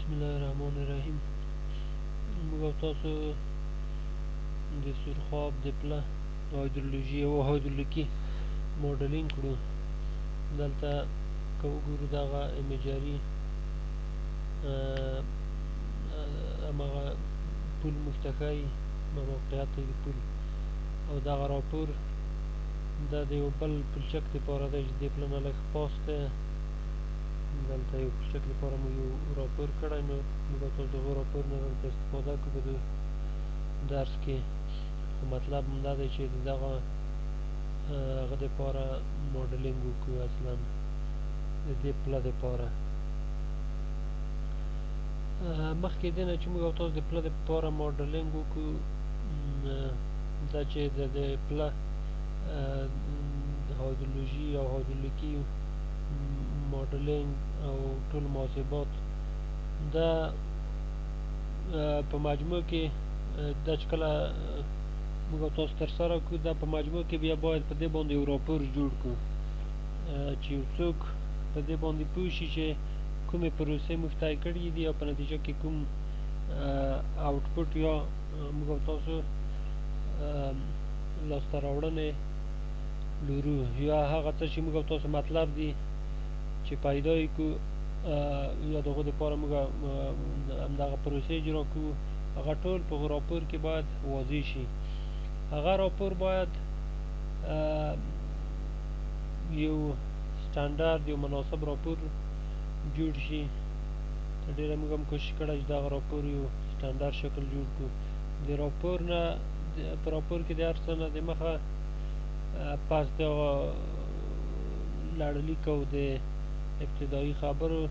بسم الله الرحمن الرحیم. موږ او تاسو د سرخاب د پله هایدرولوژي او هایدرولیکي موډلینګ کړو. دلته که وګورو دغه ایمیجري همغه پول موږ ته ښایي موقعیت د پول، او دغه راپور دا د یو بل پلچک دپاره دی چې دې پله نه لږ پاس دی. دلته یو پلچک لپاره موږ یو راپور کړی، نو موږ او تاسو د هغو راپور نه دلته استفاده کوو په دې درس کې. خو مطلب همدا دی چې د دغه هغه دپاره موډلینګ وکړو، اصلا د دې پله دپاره. مخکې دې نه چې موږ او تاسو د پله دپاره موډلینګ وکړو، دا چې د دې پله هایدرولوژي او هایدرولیکي موډلینګ او ټول محاسبات دا په مجموع کې دا چې کله موږ او تاسو ترسره کړو، دا په مجموع کې بیا باید په دې باندې یو راپور جوړ کړو چې یو څوک په دې باندې پوه شي چې کومې پروسې موږ طی کړي دي او په نتیجه کې کوم آوټپوټ یا موږ او تاسو لاسته راوړنې لرو، یا هغه څه چې موږ او تاسو مطلب دي چې پیدا یې کړو یا د هغو دپاره موږ همدغه پروسې اجرا کوو، هغه ټول په راپور کې باید واضح شي. هغه راپور باید یو سټنډرډ یو مناسب راپور جوړ شي. ډېره موږ هم کوشش کړی چې دغه راپور یو سټنډرډ شکل جوړ کړو. د راپور نه په راپور کې د هر څه نه دمخه پس د لړلیک او د ابتدایي خبرو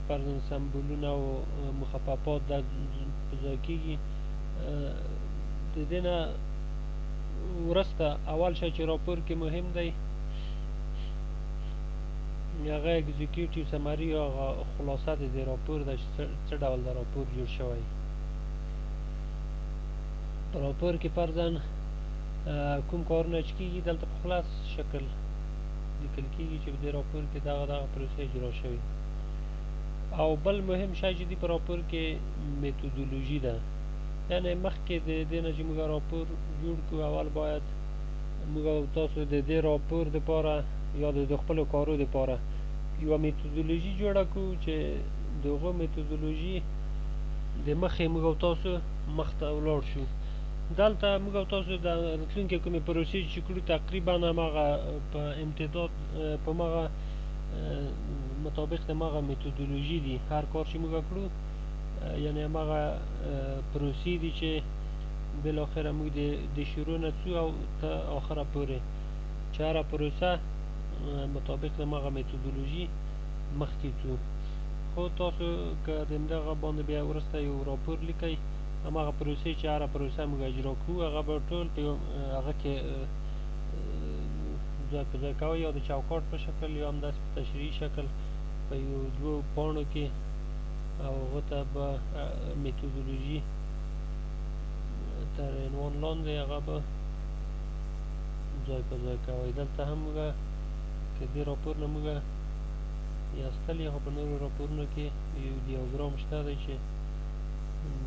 فرضاً سمبولونه او مخففات دا په ځای کېږي. د دې نه وروسته اول شی چې راپور کې مهم دی هغه اګزیکیوټیو سمري یا هغه خلاصه د دې راپور ده چې څه ډول د راپور جوړ شوی. په راپور کې فرضاً کوم کارونه چې کېږي دلته په خلاص شکل لیکل کېږي چې په دې راپور کې دغه پروسې اجرا شوي. او بل مهم شی چې دی په راپور کې میتودولوژي ده، یعنې مخکې د دې نه چې موږ راپور جوړ کړو، اول باید موږ او تاسو د دې راپور دپاره یا د خپلو کارو دپاره یوه میتودولوژي جوړه کړو چې د هغو میتودولوژي د مخې موږ او تاسو مخته ولاړ شو. دلته موږ او تاسو د راتلونکې کومې پروسې چې کړو تقریبا هماغه په امتداد په هماغه مطابق د هماغه میتودولوژي دي. هر کار چې موږ کړو یعنې هماغه پروسې دي چې بالاخره موږ د شروع نه څو او تر آخره پورې چې هره پروسه مطابق د هماغه میتودولوژي مخکې ځو. خو تاسو که د همدغه باندې بیا وروسته یو راپور لیکئ، هماغه پروسې چې هره پروسه موږ اجرا کوو هغه به ټول په هغه کې ځای په ځای کوئ، یا د چوکاټ په شکل یا همداسې په تشریحي شکل په یو دوو پاڼو کې، او هغو ته به میتودولوژي تر عنوان لاندې هغه به ځای په ځای کوئ. دلته هم موږ که دې راپور نه موږ یاستلي، خو په نورو راپورونو کې یو ډیاګرام شته دی چې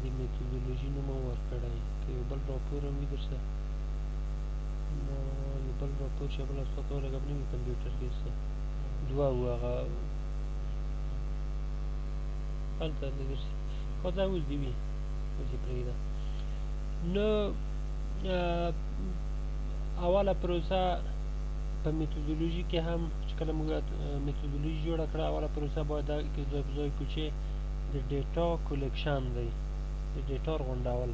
د میتودولوژي نوم هم ورکړی. که یو بل راپور هم وي درسره، یو بل راپور چې بله ستا ته ولګوم نه وي کمپیوټر کې څه دوه وو هغه هلته دی درسره، خو دا اوس دې وي اوس یې پرېږده. نو اوله پروسه په میتودولوژي کې هم چې کله موږ میتودولوژي جوړه کړه، اوله پروسه باید دا کې ځای په ځای کړو چې د ډیټا کولکشن دی، د ډیټا راغونډول.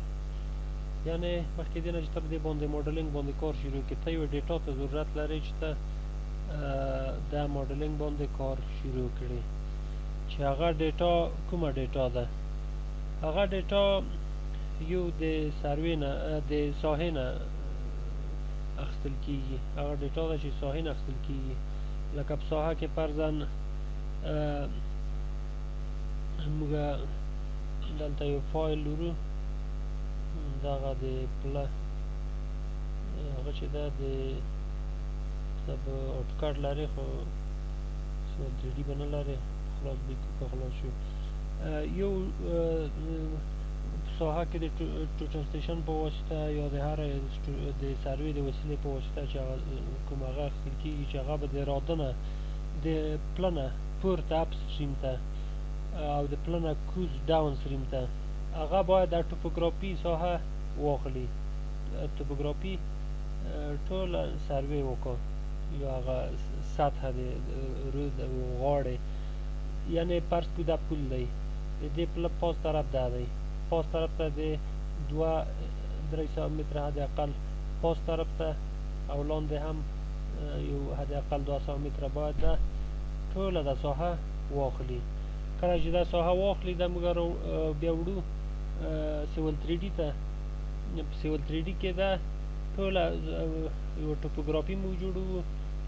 یعنې مخکې دې نه چې ته په دې باندې موډلینګ باندې کار شروع کړې، ته یوه ډیټا ته ضرورت لرې چې ته د موډلینګ باندې کار شروع کړې. چې هغه ډیټا کومه ډیټا ده؟ هغه ډیټا یو د سروې نه د ساحې نه اخیستل کېږي، هغه ډیټا ده چې ساحې نه اخیستل کېږي. لکه په ساحه کې فرضاً موږ دلته یو فایل لرو، دغه د پله هغه چې ده د اوټوکاډ لري، خو څه 3D به نه لري خلاص بیکوکه خلاص شو یو ساحه کې د ټوټل سټیشن په واسطه یا د هر د سروې د وسیلې په واسطه چې کوم هغه اخیستل کېږي چې هغه به د رادنه د پلنه پورته اپ سټریم ته او د پلنه کوز ډاون سټریم ته هغه باید د ټوپوګرافي ساحه واخلي ټوپوګرافي ټوله سروې وکړو یا هغه سطح د رود او غاړې یعنی فرض کړو دا پول دی د دې پله پاس طرف دا دی پاس طرف ته د 2-3 متره حد اقل پاس طرف ته او لاندې هم یو حد اقل 200 متره باید دا ټوله دا ساحه واخلي کله چې دا ساحه واخلي دا موږ بیا وړو سیول 3D ته په سیول 3D کې دا ټوله یو ټوپوګرافي موږ جوړوو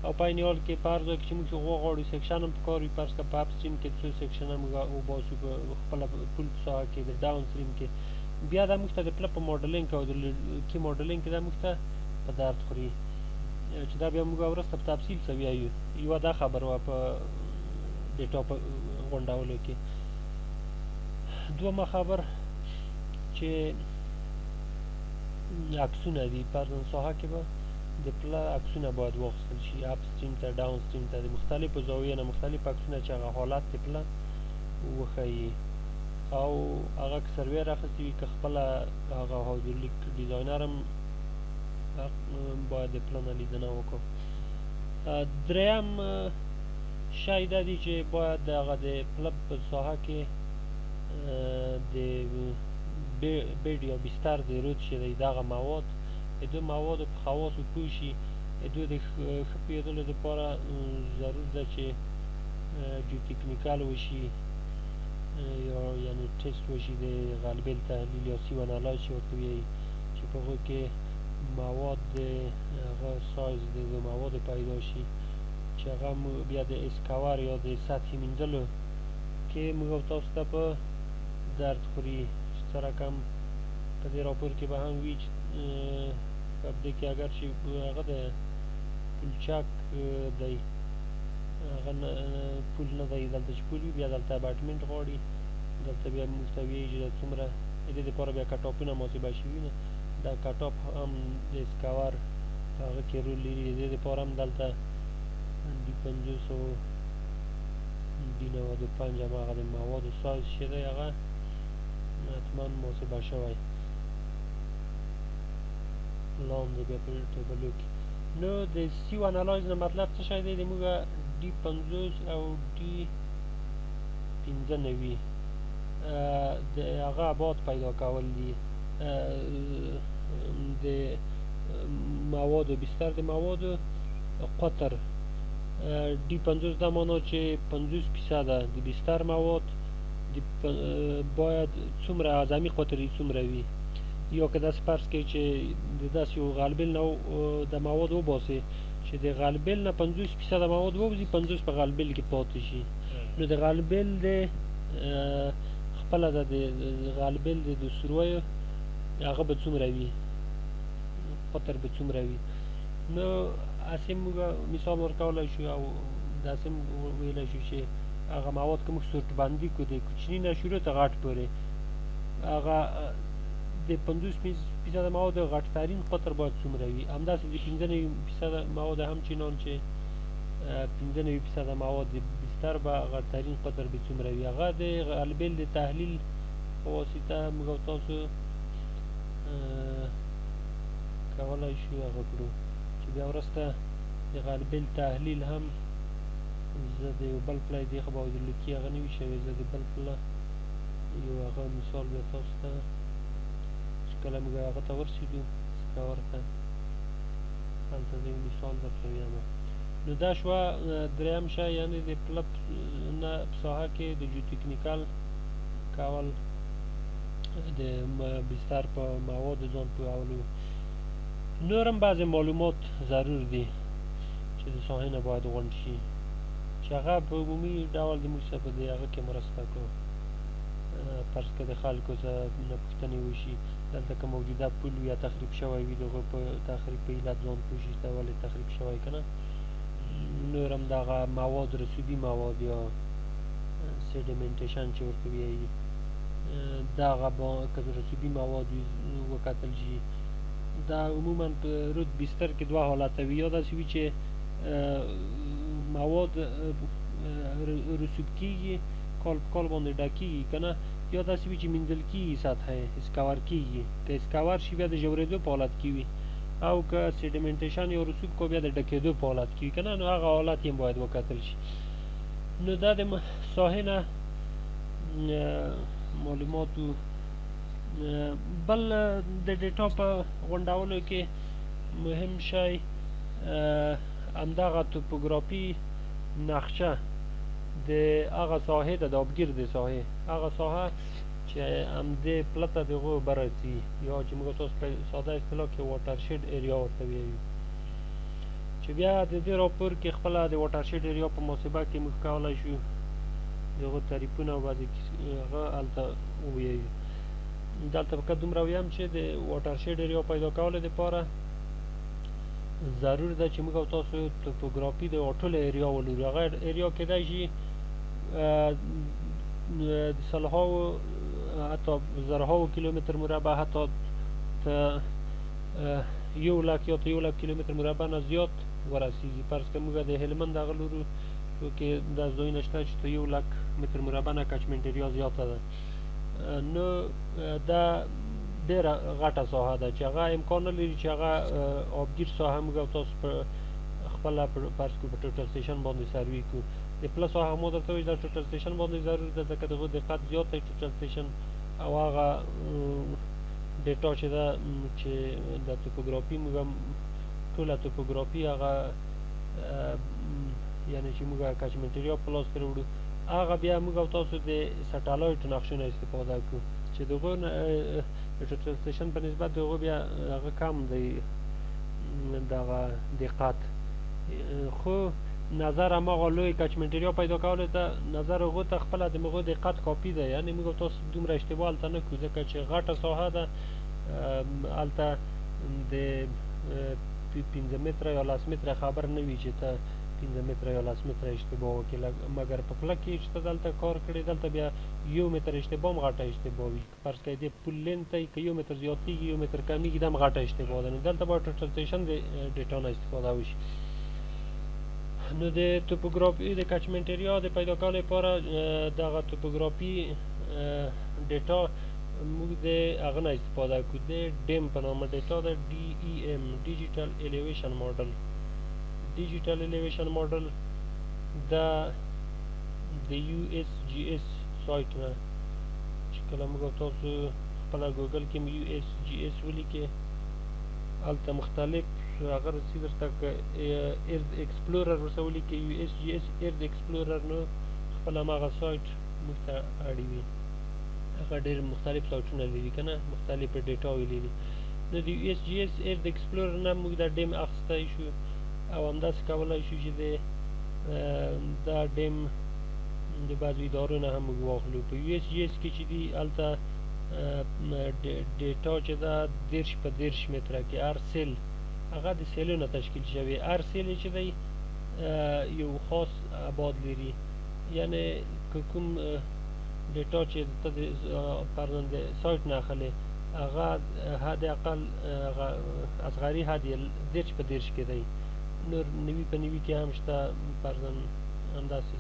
او په عین حال کې فرض وکړو چې موږ غواړو سیکشن هم پکار وي فرض کړه په اپ سټریم کې څو سیکشنه موږ وباسو په خپله پول په ساحه کې د ډاون سټریم کې بیا دا موږ ته د پله په ماډلینګ او د کې ماډلینګ کې دا موږ ته په درد خوري چې دا بیا موږ وروسته په تفصیل څه وایو یوه دا خبره وه په ډیټا په غونډولو کې دویمه خبر چې عکسونه دي فرضاً ساحه کې به د پله عکسونه باید واخیستل شي اپ سټریم ته ډاون سټریم ته د مختلفو زاویو نه مختلف عکسونه چې هغه حالت د پله وښیي او هغه که سرویر اخیستی وي که خپله هغه هایدرولیک ډیزاینر هم باید د پله نه لیدنه وکړو دریم شی دا دی چې باید د هغه د پله په ساحه کې د بیډ یا بستر د رود چې دی دغه مواد د دو موادو په خواصو پوه شي د دو د ښه پوهېدلو دپاره ضرور ده چې جیوتکنیکل وشي یا یعنې ټیسټ وشي د غلبیل تحلیل یا سیو انالایز چې ورته وایي چې په هغو کې مواد د هغه سایز د موادو پیدا شي چې هغه بیا د اسکور یا د سطحې مینځلو کې موږ او تاسو ته په درد خوري چې څه رقم په دې راپور کې به هم وي چې په دې کې اگر چې هغه د پولچک دی هغه پول نه دی دلته چې پول وي بیا دلته اپارټمنټ غواړي دلته بیا موږ ته وایي چې څومره د دې دپاره بیا کټاپونه محاسبه شوي نه دا کټاپ هم د اسکور په هغه کې رول لري د دې دپاره هم دلته D50 او D95 هغه د موادو سایز چې دی هغه حتما محاسبه شوی لاندې بیا په ټیبلو کې نو د سیو انالایز نه مطلب څه شی دی د موږ D50 او D95 د هغه ابعاد پیدا کول دي د موادو بستر د موادو قطر D50 دا مانا چې 50% د بستر مواد باید څومره اعظمي قطر یې څومره وي یا که داسې فرض کړئ چې د داسې یو غلبیل نه د مواد وباسئ چې د غلبیل نه 50% مواد ووځي 50 په غلبیل کې پاتې شي نو د غلبیل د خپله د غلبیل د سرویو هغه به څومره وي قطر به څومره وي نو هسې موږ مثال ورکولی شو او داسې ویلی شو چې هغه مواد که موږ سورت بندي کړو د کوچني نه شروع ته غټ پورې هغه د 50% مواد غټ ترین قطر باید څومره وي همداسې د 95% مواد همچنان چې 95% مواد د بستر به غټ ترین قطر به څومره وي هغه د غلبیل د تحلیل په واسطه موږ او تاسو کولی شو هغه کړو چې بیا وروسته د غلبیل تحلیل هم زه د یو بل پله دې خو به هایدرولیکي هغه نه وي شوی زه د بل پله یو هغه مثال بیا تاسو ته چې کله موږ هغه ته ورسېدو سکور ته هلته زه یو مثال درته ویمه نو دا شوه دریم شی یعنې د پله نه په ساحه کې د جیوتکنیکل کول د بستر په موادو ځان پوهولو نور هم بعضې معلومات ضرور دي چې د ساحې نه باید غونډ شي چې هغه په عمومي ډول د موږ څخه په دې هغه کې مرسته کړو فرض که د خلکو څخه نه پوښتنې وشي دلته که موجوده پول یا تخریب شوی وي د هغو په تخریب په علت ځان پوه شي چې ولې تخریب شوی که نه نور هم دغه مواد رسوبي مواد یا سیډیمنټیشن چې ورته وایي دغه که رسوبي مواد وکتل شي دا عموما په رود بستر کې دوه حالته وي یا داسې وي چې مواد رسوب کېږي کال په کال باندې ډکېږي که نه یا داسې وي چې مینځل کېږي سطحه یې اسکور کېږي که اسکور شي بیا د ژورېدو په حالت کې وي او که سیډیمنټیشن یا رسوب کو بیا د ډکېدو په حالت کې وي که نه نو هغه حالت یې باید وکتل شي نو دا د ساحې نه معلوماتو بل د ډیټا په غونډولو کې مهم شی همدغه توپوګرافي نقشه د هغه ساحې ده د آبګردې ساحې هغه ساحه چې همدې پلته د هغو اوبه راځي یا چې موږ تاسو په ساده اصطلاح کې واټر شید ایریا ورته وایو چې بیا د دې راپور کې خپله د واټر شید ایریا په محاسبه کې موږ کولی شو د هغو تعریفونه او بعضې هغه هلته ووایو دلته فقط دومره ویم چې د واټر شید ایریا پیدا کولو دپاره ضرور ده چې موږ او تاسو توپوګرافي د ټوله ایریا ولرو هغه ایریا کیدای شي د سلهاو حتی زرهاو کیلومتر مربع حتی ته 1 لک یا ته 1 لک کیلومتر مربع نه زیات ورسیږي فرض که موږ د هلمند دغه لورو کې دا ځایونه شته چې ته 1 لک متر مربع نه کچمنټ ایریا زیاته ده نو دا ډېره غټه ساحه ده چې هغه امکان نه لري چې هغه آبګیر ساحه موږ او تاسو په خپله فرض کړو په ټوټل سټیشن باندې سروي کړو د پله ساحه ما درته وایي دا ټوټل سټیشن باندې ضرور ده ځکه د هغو دقت زیات دی ټوټل سټیشن او هغه ډیټا چې ده چې د توپوګرافي موږ ټوله توپوګرافي هغه یعنې چې موږ کچمنټ ایریا په لاس کې راوړو هغه بیا موږ او تاسو د سټلایټ نقشونه استفاده کړو چې د هغو د ټوټل سټیشن په نسبت د هغو بیا هغه کم دی دغه دقت خو نظر هماغه لوی کچمنټ ایریا پیدا کولو ته نظر هغو ته خپله د هغو دقت کافي دی یعنې موږ او تاسو دومره اشتباه هلته نه کړو ځکه چې غټه ساحه ده هلته د 15 متره یا 10 متره خبر نه وي چې ته 15 متره یا 10 متره اشتباه وکړي مګر په پله کې چې ته دلته کار کړې دلته بیا 1 متر اشتباه هم غټه اشتباه وي فرض کړئ د پل لینت ته که 1 متر زیاتېږي 1 متر کمیږي دا هم غټه اشتباه ده نو دلته باید ټوټل سټیشن د ډیټا نه استفاده وشي نو د توپوګرافي د کچمنټ ایریا د پیدا کولو لپاره دغه توپوګرافي ډیټا موږ د هغه نه استفاده کړو د ډیم په نامه ډیټا د DEM ډیجیټل الیویشن ماډل ډیجیټل الیویشن ماډل دا د USGS سایټ نه چې کله موږ تاسو خپله ګوګل کې USGS ولیکئ هلته مختلف هغه رسي درته که ارد ایکسپلورر ورته ولیکئ USGS ارد ایکسپلورر نو خپل هماغه سایټ موږ ته اړ وي هغه ډېر مختلف سایټونه لري که نه مختلفې ډیټاوې لري نو د USGS ارد ایکسپلورر نه موږ دا ډیم اخیستی شو او همداسې کولی شو چې دا ډیم د بعضو ادارو نه هم موږ واخلو په USGS کې چې دي هلته ډیټا چې ده 10 په 10 متره کې هر سیل هغه د سیلونو تشکیل شوی هر سیل چې دی یو خاص ابعاد لري یعنې که کوم ډیټا چې ته د فرضاً د سایټ نه اخلې هغه حد اقل اصغري حد یې 10 په 10 کې دی نور نوي په نوي کې هم شته فرضاً همداسې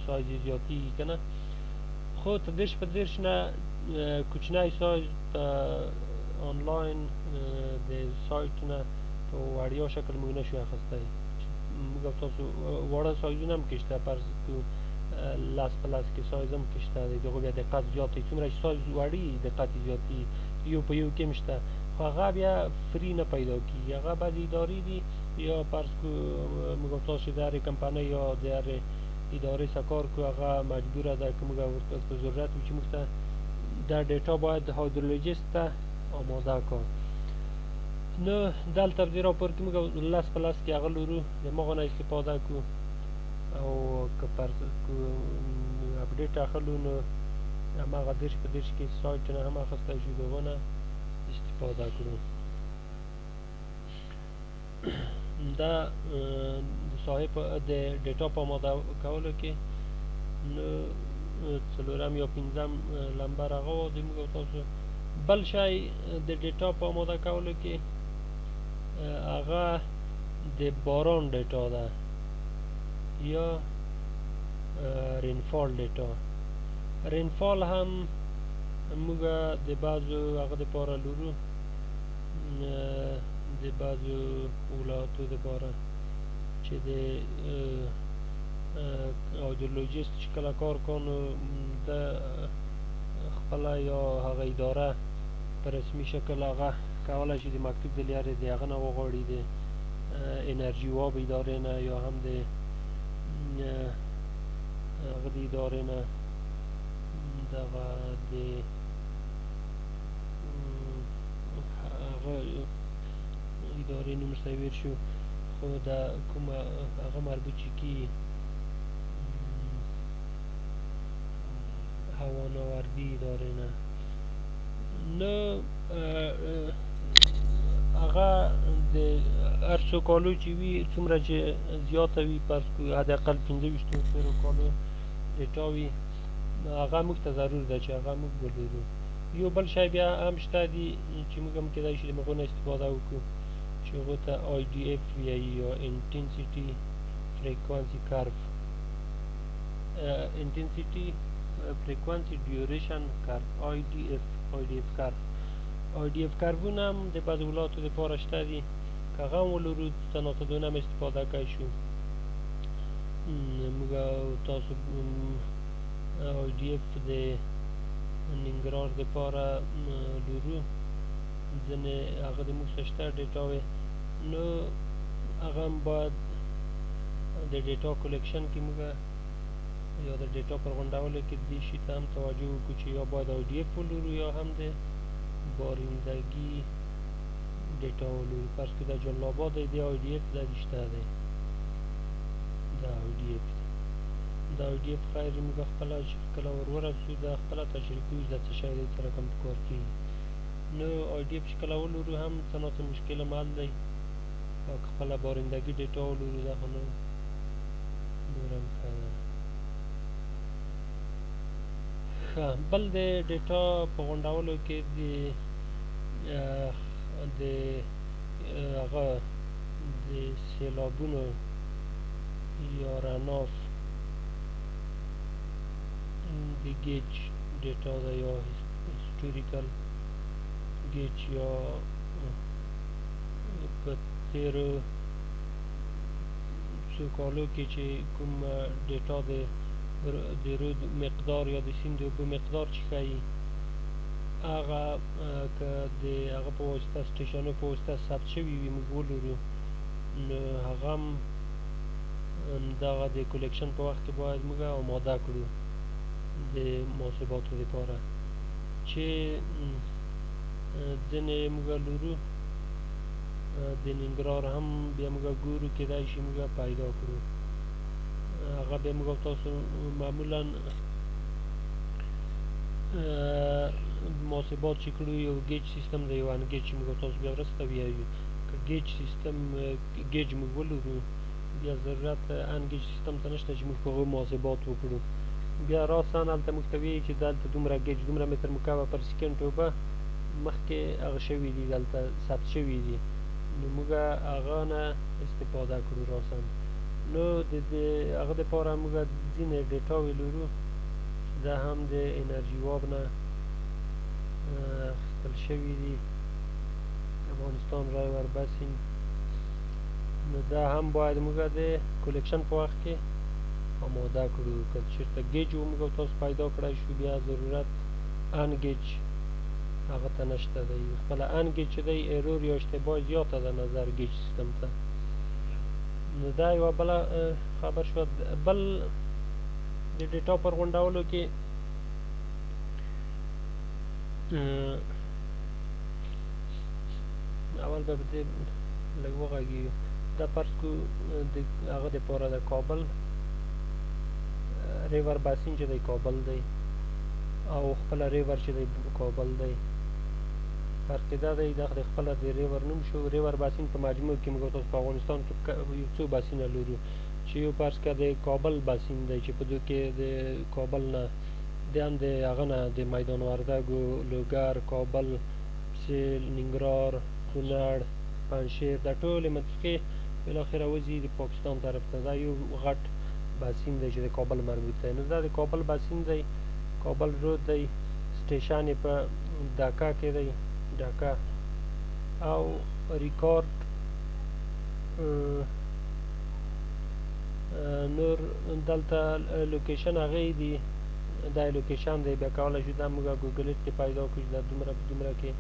سایز یې زیاتېږي که نه خو ته 10 په 10 نه کوچنی سایز په آنلاین د سایټ نه په وړیا شکل موږ نشو اخیستی موږ او تاسو واړه سایزونه هم کې شته فرض کړو 10 په 10 کې سایز هم کې شته د هغو بیا دقت زیات دی څومره چې سایز وړي دقت یې زیاتېږي یو په یو کې هم شته خو هغه بیا فری نه پیدا کېږي هغه بعضې ادارې دي یا فرض کړو موږ او تاسو د هرې کمپنۍ یا د هرې ادارې څخه کار کړو هغه مجبوره ده که موږ ورته په ضرورت وي چې موږ ته دا ډیټا باید هایدرولوژیست ته آماده کړو نو دلته په دې راپور کې موږ 10 په 10 کې هغه لرو د هغه نه استفاده کړو او که فرض کړو اپډیټ اخلو نو هماغه 10 په 10 کې سایټ نه هم اخیستی شو د هغو نه استفاده کړو دا د صاحب د ډیټا په آماده کولو کې نو څلورم یا پنځم نمبر هغه و د موږ او تاسو. بل شی د ډیټا په آماده کولو کې هغه د باران ډیټا ده یا رینفال ډیټا. رینفال هم موږ د بعضو هغه دپاره لرو، د بعضو ولایتو دپاره چې د هایدرولوژیست چې کله کار کو نو د خپله یا هغه اداره په رسمي شکل هغه کولی شي د مکتوب د لارې د هغه نه وغواړي، د انرژي واب ادارې نه یا هم د هغه د ادارې نه دغه د هغه ادارې نوم ورته هېر شو، خو د کومه هغه مربوط چې کېږي هوانوردي ادارې نه نو هغه د هر څو کالو چې وي څومره چې زیاته وي فرض کړو حداقل 25 کالو ډیټا وي هغه موږ ته ضرور ده چې هغه موږ ولرو. یو بل شی بیا هم شته دي چې موږ هم کیدای شي د هغو نه استفاده وکړو چې هغو ته IDF وایي یا انټنسیټي فریکوانسي کرف، انټنسیټي فریکوانسي ډیوریشن کرف، IDF کرف. IDF کرفونه هم د بعضو ولایتو دپاره شته دي که هغه هم ولرو تناسبونه هم استفاده کولی شو. موږ او تاسو IDF د ننګرهار دپاره لرو، ځینې هغه د موږ سره شته ډیټاوې، نو هغه هم باید د ډیټا کلیکشن کې موږ یا د ډیټا پر غونډولو کې دې شي ته هم توجه وکړو چې یا باید IDF ولرو یا هم د بارندگی ډیټا ولرو. فرض کړو د جلال آباد دی د IDF د دې شته دی د IDF د IDF خیر موږ خپله چې کله ور ورسو د خپله تجربه کوو د څه شی دی سره کوم کار کېږي. نو IDF چې کله ولرو هم څه نه څه مشکل هم حل دی، او که خپله بارندگي ډیټا ولرو دا خو نور هم ښه ده. بل د ډیټا په غونډولو کې د هغه د سیلابونو یا رناف د ګیج ډیټا ده یا هیسټوریکل ګیج یا په تیرو څو کالو کې چې کوم ډیټا د رود مقدار یا د سیند د اوبو مقدار چې ښیي هغه که د هغه په واسطه سټیشنو په واسطه ثبت شوي وي موږ ولرو نو هغه هم دغه د کلیکشن په وخت کې باید موږ آماده کړو د محاسباتو دپاره چې ځینې موږ لرو د ننګرهار هم بیا موږ ګورو کیدای شي موږ پیدا کړو. هغه بیا موږ تاسو معمولا محاسبات چې کړو یو ګیج سیستم دی یو انګیج چې موږ تاسو بیا وروسته ویایو. که ګیج سیستم ګیج موږ ولرو بیا ضرورت انګیج سیستم ته نشته چې موږ په هغو محاسبات وکړو. بیا راساً هلته موږ ته وایي چې دلته دومره ګیج دومره متر مکعب پر سکند اوبه مخکې هغه شوي دي دلته ثبت شوي دي نو موږ هغه نه استفاده کړو راساً. نو د هغه دپاره موږ ځینې ډیټاوې لرو چې دا هم د انرژي واب نه اخیستل شوي دي، افغانستان رایور بسینګ. نو دا هم باید موږ د کلیکشن په وخت کې آماده کړو. که چېرته ګیج و موږ تاسو پیدا کړی شو بیا ضرورت انګیج هغه ته نشته دی. خپله انګیج چې دی ایرور یا اشتباه زیاته ده نظر ګیج سیستم ته. نو دا یوه بله خبر شوه. بل د ډیټا پر غونډولو کې اول به په دې لږ وغږېږو. دا فرض کړو د هغه دپاره د کابل ریور باسین چې دی کابل دی او خپله ریور چې دی کابل دی فرق دا دی دغه د خپله د ریور نوم شو. ریور باسین په مجموع کې موږ تاسو په افغانستان کې یو څو باسینه لرو چې یو فرض کړه د کابل باسین دی چې په دوی کې د کابل نه د هم د هغه نه د میدان وردګو، لوګر، کابل، سیل، ننګرهار، کونړ، پنجشیر دا ټولې منطقې بالاخره وځي د پاکستان طرف ته. دا یو غټ باسین دی چې د کابل مربوط دی. نو دا د کابل باسین دی، کابل رود دی، سټیشن یې په ډاکا کې دی، ډاکا او ریکارډ نور دلته لوکیشن هغې دي. دا لوکیشن دی، بیا کولی شو دا موږ ګوګل کې پیدا کړو چې دا دومره په دومره کې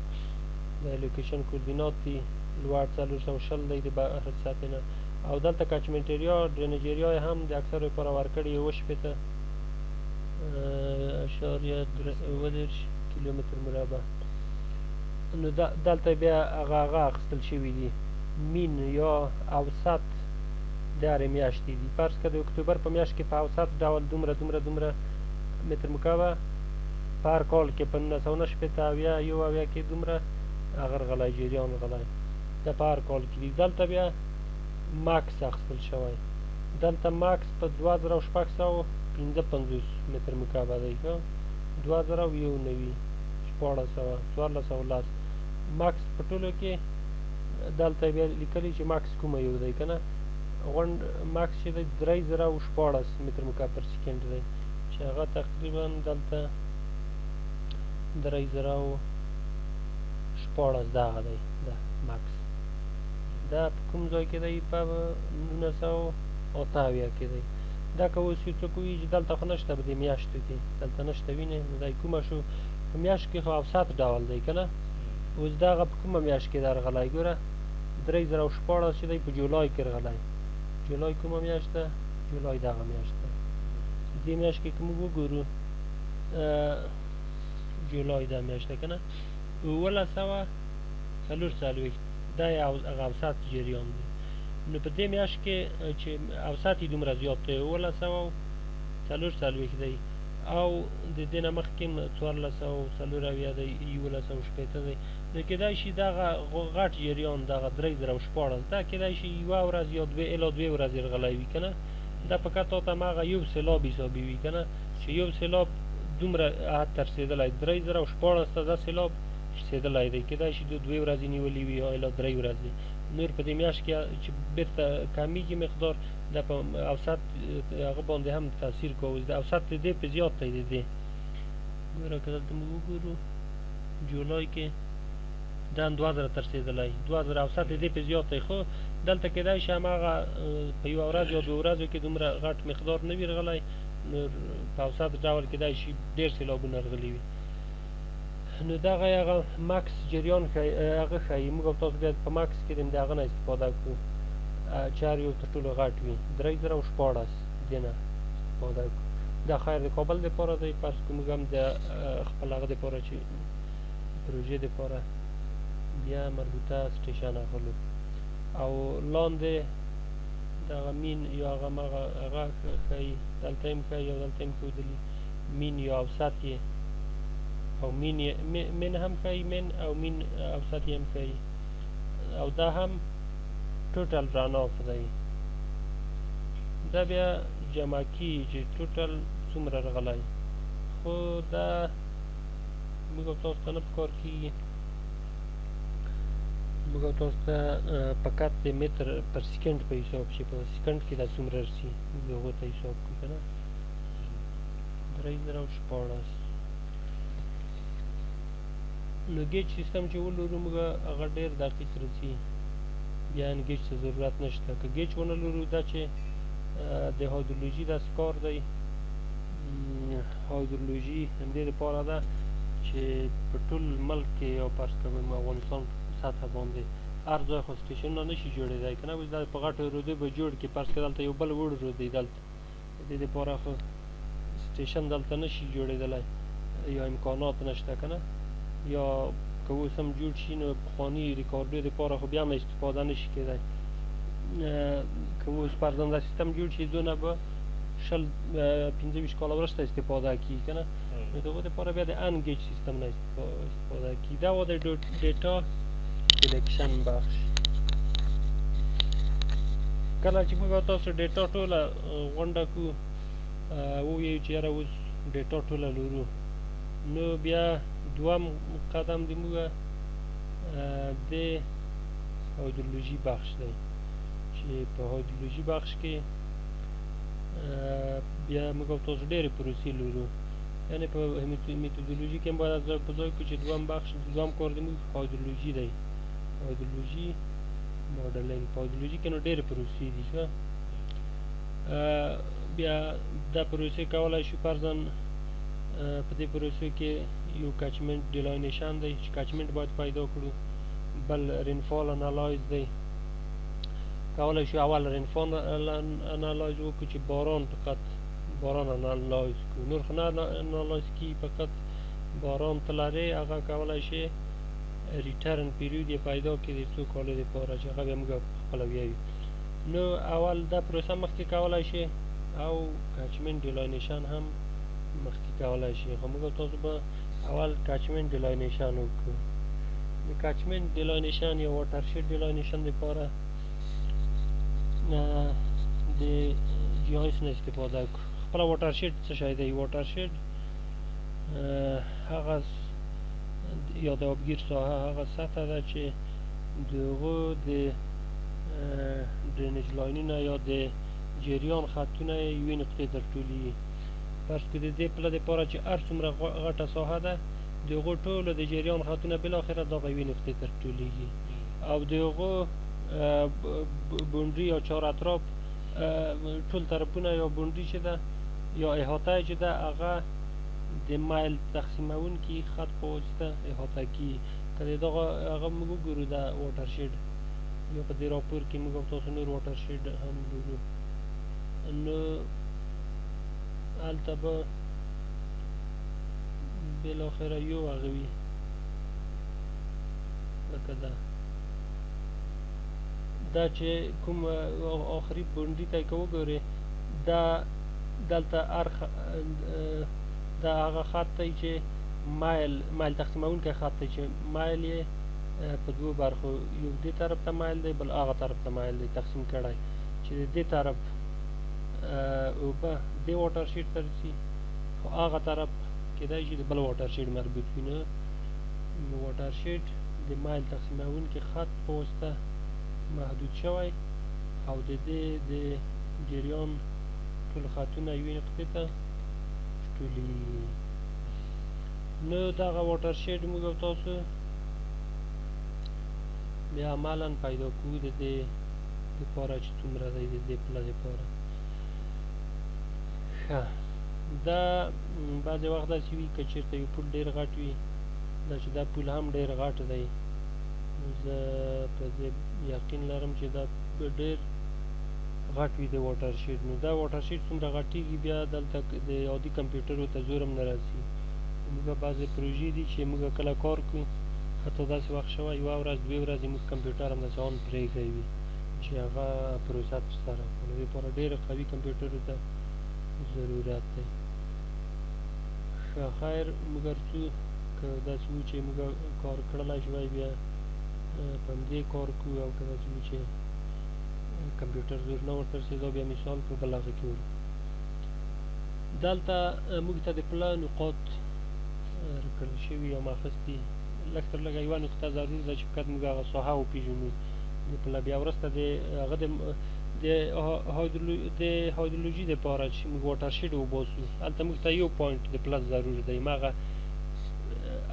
دا لوکیشن کوردینات دي. لوړ 420 دی د بحر سطحې نه. او دلته کچمنټ ایریا ډرینیج ایریا یې هم د اکثرو لپاره ورکړې 70.37 کیلومتر مربع. نو دلته بیا هغه اخیستل شوي دي مین یا اوسط د هرې میاشتې دي. فرض کړه د اکتوبر په میاشت کې په اوسط ډول دومره متر مکعب په هر کال کې په 1990 یو اویا کې دومره هغه غلی جریان غلی دا په هر کال کې دي. دلته بیا ماکس اخیستل شوی. دلته ماکس په 2655 متر مکعب دی، 2091 1410 ماکس په ټولو کې. دلته بیا لیکلي چې ماکس کومه یو دی که نه، غونډ ماکس چې دی 3014 متر مکعب پر سیکنډ دی چې هغه تقریبا دلته 3014 دغه دی دا ماکس. دا په کوم ځای کې دی؟ په 1988 کې دی. دا که اوس یو څوک ووایي چې دلته خو نشته په دې میاشتو کې، دلته نشته وینې، نو دا کومه شو؟ په میاشت کې خو اوسط ډول دی که نه. اوس دغه په کومه میاشت کې درغلی؟ ګوره 3014 چې دی په جولای کې رغلی. جولای کومه میاشت ده؟ جولای دغه میاشت ده. دې میاشت کې که موږ وګورو جولای دا میاشت ده که نه 1940 دا یې هغه اوسط جریان دی. نو په دې میاشت کې چې اوسط یې دومره زیات دی 1940 دی، او د دې نه مخکې 1440 دی، 1180 دی. نو کیدای شي دغه غټ جریان دغه 3014 دا کیدای شي یوه ورځ یا الی دوې ورځې غلی وي که نه. دا فقط تاته هماغه یو سیلاب حسابوي که نه چې یو سیلاب دومره حد ته رسېدلی 3014 ته دا سیلاب رسېدلی دی. کیدای شي دوې ورځې نیولې وي یا الی 3 ورځې. نور په دې میاشت کې چې بېرته کمیږي مقدار دا په اوسط هغه باندې هم تاثیر کوي. د اوسط د دې په زیات دی د دې. ګوره که دلته موږ وګورو جولای کې دا 2000 ته رسېدلی 2000 اوسط د دې په زیات دی. خو دلته کیدای شي هماغه په یوه ورځ یا دوه ورځو کې دومره غټ مقدار نه وي رغلی. نور په اوسط ډول کیدای شي ډېر سیلابونه رغلي وي. نو دغه هغه ماکس جریان هغه ښایي. موږ او تاسو باید په ماکس کې د هغه نه استفاده کړو چې هر یو تر ټولو غټ وي 3014 دې نه استفاده کړو. دا خیر د کابل دپاره دی. فرض کړو موږ هم د خپل هغه دپاره چې پروژې دپاره بیا مربوطه سټیشن اخلو او لاندې دغه مین یا هغه ښایي دلته هم ښایي او دلته هم ښودلي مین یا اوسط یې او مین هم ښایي مین او مین اوسط یې هم ښایي. او دا هم ټوټل رن آف دی. دا بیا جمع کیږي چې ټوټل څومره رغلی. خو دا موږ او تاسو ته نه پکار کېږي. موږ او تاسو ته فقط د متر پر سیکنډ په حساب چې په سیکنډ کې دا څومره رسي موږ هغو ته حساب کړو که نه 3014. نو ګیج سیستم چې ولرو موږ هغه ډېر دقیق رسي. بیا ګیج ته ضرورت نشته. که ګیج ونه لرو دا چې د هایدرولوژي داسې کار دی. هایدرولوژي همدې دپاره ده چې په ټول ملک کې یا فرض کوم افغانستان سطح باندې هر ځای خو سټیشنونه نشي جوړېدی که نه. اوس دا په غټو رودو به جوړ کړي. فرض کړه دلته یو بل وړ رود دی دلته د دې دپاره خو سټیشن دلته نشي جوړېدلی یا امکانات نشته که نه. یا که اوس هم جوړ شي نو پخواني ریکارډو دپاره خو بیا هم استفاده نشي کېدی. که اوس فرضاً دا سیستم جوړ شي دونه به شل 25 کاله وروسته استفاده کیږي کنه نو د هغو دپاره بیا د ان ګیج سیستم نه استفاده کیږي دا و د ډیټا کلیکشن بخش کله چې موږ او تاسو ډیټا ټوله غونډه کړو ووایو چې یاره اوس ډیټا ټوله لرو نو بیا دوم قدم د موږ د هایدرولوژي بخش دی چې په هایدرولوژي بخش کې بیا موږ او تاسو ډېرې پروسې لرو یعنې په میتودولوژي کې هم باید ځای په ځای کړو چې دوم کار د موږ هایدرولوژي دی هایدرولوژي ماډلینګ په هایدرولوژي کې نو ډېرې پروسې دي ښه بیا دا پروسې کولی شو فرضاً په دې پروسو کې یو کچمنټ ډیلاینیشن دی چې کچمنټ باید پیدا کړو بل رینفال انالایز دی کولی شو اول رینفال انالایز وکړو چې باران انالایز کړو نور خو نه انالایز کیږي فقط باران ته لرې هغه کولی شي ریټرن پیریود یې پیدا کړي د څو کالو دپاره چې هغه بیا موږ خپله ویایو نو اول دا پروسه مخکې کولی شي او کچمنټ ډیلاینیشن هم مخکې کولی شي خو موږ تاسو به اول کچمنټ ډیلاینیشن وکړو د کچمنټ ډیلاینیشن یا واټرشید ډیلاینیشن دپاره د جی آی اس نه استفاده وکړو خپله واټرشید څه شی دی واټرشید هغه یا د آبگیر ساحه هغه سطحه ده چې د هغو د ډرینیج لاینونه یا د جریان خطونه یوې نقطې ته راټولېږي فرض کړو د دې پله دپاره چې هر څومره غټه ساحه ده د هغو ټولو د جریان خطونه بالاخره دغه یوې نقطې ته راټولېږي او د هغو بونډري یا چار اطراف ټول طرفونه یا بونډري چې ده یا احاطه چې ده هغه د مایل تقسیمونکي خط په واسطه احاطه کیږي که د دغه هغه موږ وګورو د واټرشید یا په دې راپور کې موږ تاسو نور واټرشید هم ګورو نو هلته به بالاخره یو هغه وي لکه دا چې کوم آخري بونډي ته که وګورې دا دلته دا هغه خط دی چې مایل تقسیمونکی خط دی چې مایل یې په دوو برخو یو دې طرف ته مایل دی بل هغه طرف ته مایل دی تقسیم کړی چې د دې طرف اوبه دې واټرشید ته رسي خو هغه طرف کیدای شي د بل واټرشید مربوط وي نو واټرشید د مایل تقسیمونکي خط په واسطه محدود شوی او د دې د جریان ټول خطونه یوې نقطې ته راټولېږي نو دغه واټرشید موږ او تاسو بیا عملا پیدا کوو د دې دپاره چې څومره دی د دې پله دپاره ښه دا بعضې وخت داسې وي که چېرته یو پول ډېر غټ وي دا چې دا پول هم ډېر غټ دی زه په دې یقین لرم چې دا ډېر غټ وي د واټرشید نو دا واټرشید څومره غټېږي بیا دلته د عادي کمپیوټرو ته زور هم نه رسي موږ بعضې پروژې دي چې موږ کله کار کوو حتی داسې وخت شوی یوه ورځ دوې ورځې موږ کمپیوټر همداسې آن پرېږدی وي چې هغه پروسه ترسره کړو نو دې لپاره ډېرو قوي کمپیوټرو ته ضرورت دی ښه خیر موږ ارڅو که داسې وو چې موږ کار کړلی شوی بیا په همدې کار کوو او که داسې وو چې کمپیوټر زور نه ورته رسېدا بیا مثال په بل هغه کې ورکړو دلته موږ ته د پله نقاط راکړل شوي یا ماخذ دي لږ تر لږه یوه نقطه ضرور ده چې فقط موږ هغه ساحه وپېژنو د پله بیا وروسته د هغه د هایدرولوژي دپاره چې موږ واټرشید وباسو هلته موږ ته یو پوینټ د پله ضرور دی هماغه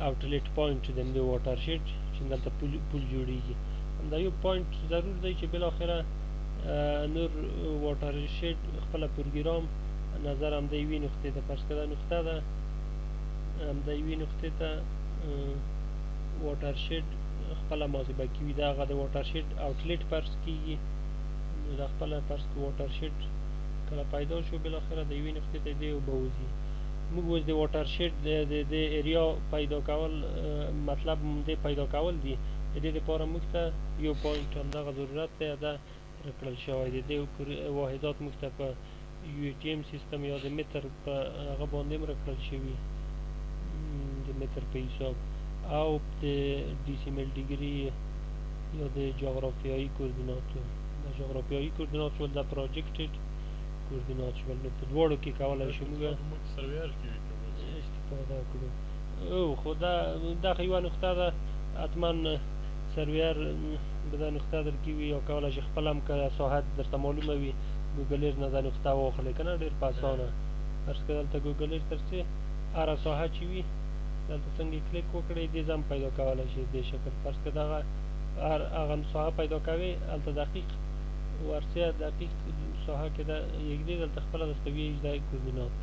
اوټلیټ پوینټ د همدې واټرشید چې دلته پول جوړېږي همدا یو پوینټ ضرور دی چې بالاخره نور واټرشید خپله پروګرام نظر همدا یوې نقطې ته فرض کړه دا نقطه ده همدا یوې نقطې ته واټرشید خپله محاسبه کوي د هغه د واټرشید اوټلیټ فرض کېږي نو دا خپله فرض کړو واټرشید کله پیدا شو بالاخره د یوې نقطې ته دې اوبه وځي موږ اوس د واټرشید د ایریا پیدا کول مطلب دې پیدا کول دي د دې دپاره موږ ته یو پوینټ همدغه ضرورت دی دا راکړل شوی دی دې واحدات موږ ته په یو ټي ایم سیستم یا د متر په هغه باندې هم راکړل شوي د متر په حساب او د ډیسیمل ډیګري یا د جغرافیایي کوردیناتو د جغرافیایي کوردینات شول د پروجیکټډ کوردینات شول نو په دواړو کې کولی شو موږ استفاده کړو خو دا خو یوه نقطه ده حتما سرویر به دا نقطه درکې وي یا کولی شي خپل هم که ساحت درته معلومه وي ګوګل ایر نه دا نقطه واخلئ که نه ډېر په اسانه فرض که دلته ګوګل ایر تر څه هره ساحه چې وي دلته څنګه کلیک وکړئ دې ځم پیدا کولی شي دې شکل فرض که دغه هغه ساحه پیدا کوئ هلته دقیق ورسیه دقیق ساحه کې ده یږدې دلته خپله درته ویږي دا کوردینات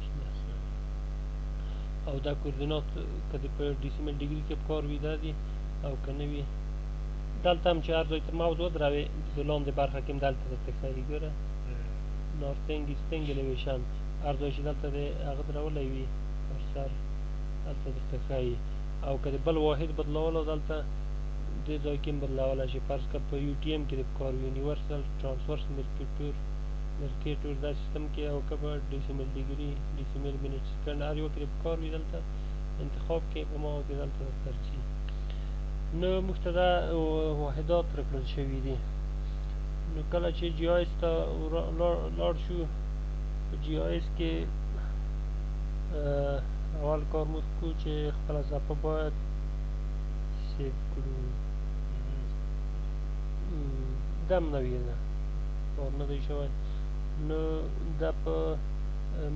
او دا کوردینات که د په ډیسیمل ډیګري کې په کار وي دا دي او که نه وي دلته هم چې هر ځای تر موضوع ودروې د لاندې برخه کې هم دلته درته ښایي ګوره نارتنګ ایسټنګ الیویشن هر ځای چې دلته د هغه درولی وي پر سر دلته درته ښایي او که د بل واحد بدلولو دلته دې ځای کې هم بدلولی شي فرض که په یو ټي ایم کې د په کار وي یونیورسل ټرانسورس مرکیټور دا سیستم کې او که په ډیسیمل ډیګري ډیسیمل منټ سکنډ هر یو کې د په کار وي دلته انتخاب کې په ما کې دلته درته راځي نو موږ ته دا واحدات راکړل شوي دي نو کله چې جی آی ایس ته لاړ شو په جی آی ایس کې اول کار موږ کوو چې خپله څپه باید سیو کړو دم نوي ده کار نه دی شوی نو دا په